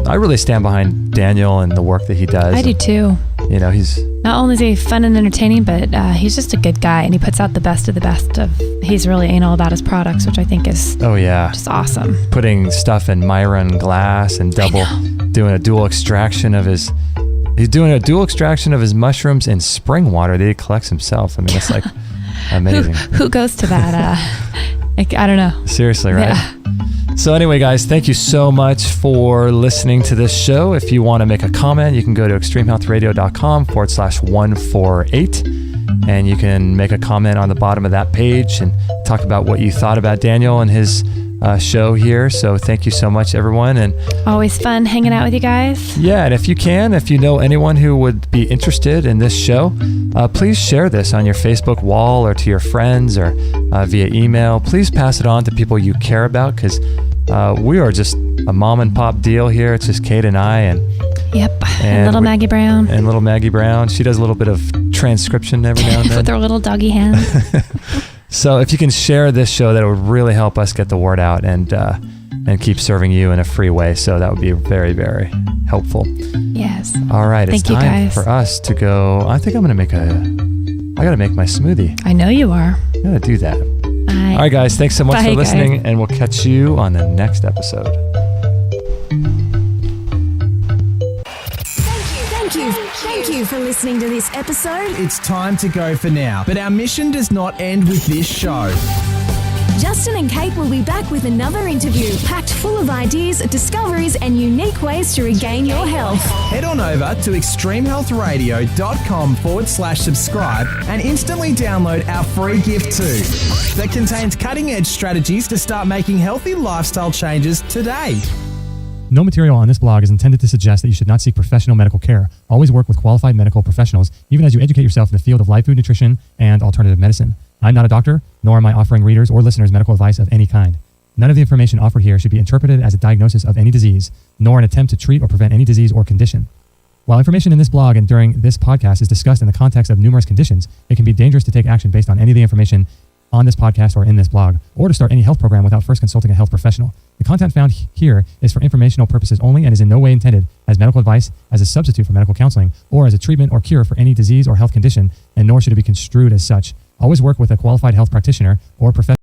[SPEAKER 4] I really stand behind Daniel and the work that he does.
[SPEAKER 5] I do too.
[SPEAKER 4] You know, he's
[SPEAKER 5] not only is he fun and entertaining, but he's just a good guy, and he puts out the best of the best of. He's really anal about his products, which I think is just awesome.
[SPEAKER 4] Putting stuff in Myron glass and doing a dual extraction of his. He's doing a dual extraction of his mushrooms in spring water that he collects himself. I mean, it's like amazing.
[SPEAKER 5] Who goes to that? I don't know.
[SPEAKER 4] Seriously, right?
[SPEAKER 5] Yeah.
[SPEAKER 4] So anyway, guys, thank you so much for listening to this show. If you want to make a comment, you can go to extremehealthradio.com/148, and you can make a comment on the bottom of that page and talk about what you thought about Daniel and his show here. So thank you so much, everyone. And
[SPEAKER 5] always fun hanging out with you guys.
[SPEAKER 4] Yeah, and if you know anyone who would be interested in this show, please share this on your Facebook wall or to your friends or via email. Please pass it on to people you care about, because we are just a mom and pop deal here. It's just Kate and I, and
[SPEAKER 5] little Maggie Brown.
[SPEAKER 4] And little Maggie Brown. She does a little bit of transcription every now and then.
[SPEAKER 5] With her little doggy hands.
[SPEAKER 4] So if you can share this show, that would really help us get the word out and keep serving you in a free way. So that would be very, very helpful.
[SPEAKER 5] Yes.
[SPEAKER 4] All right.
[SPEAKER 5] Thank
[SPEAKER 4] it's
[SPEAKER 5] you,
[SPEAKER 4] time
[SPEAKER 5] guys.
[SPEAKER 4] for us to go. I think I'm going to I got to make my smoothie.
[SPEAKER 5] I know you are.
[SPEAKER 4] I got to do that.
[SPEAKER 5] Bye.
[SPEAKER 4] All right, guys. Thanks so much
[SPEAKER 5] Bye,
[SPEAKER 4] for listening,
[SPEAKER 5] guys.
[SPEAKER 4] and we'll catch you on the next episode.
[SPEAKER 7] Thank you for listening to this episode.
[SPEAKER 3] It's time to go for now, but our mission does not end with this show.
[SPEAKER 7] Justin and Kate will be back with another interview packed full of ideas, discoveries, and unique ways to regain your health.
[SPEAKER 3] Head on over to extremehealthradio.com/subscribe and instantly download our free gift too, that contains cutting-edge strategies to start making healthy lifestyle changes today.
[SPEAKER 8] No material on this blog is intended to suggest that you should not seek professional medical care. Always work with qualified medical professionals, even as you educate yourself in the field of live food nutrition and alternative medicine. I'm not a doctor, nor am I offering readers or listeners medical advice of any kind. None of the information offered here should be interpreted as a diagnosis of any disease, nor an attempt to treat or prevent any disease or condition. While information in this blog and during this podcast is discussed in the context of numerous conditions, it can be dangerous to take action based on any of the information on this podcast or in this blog, or to start any health program without first consulting a health professional. The content found here is for informational purposes only and is in no way intended as medical advice, as a substitute for medical counseling, or as a treatment or cure for any disease or health condition, and nor should it be construed as such. Always work with a qualified health practitioner or professional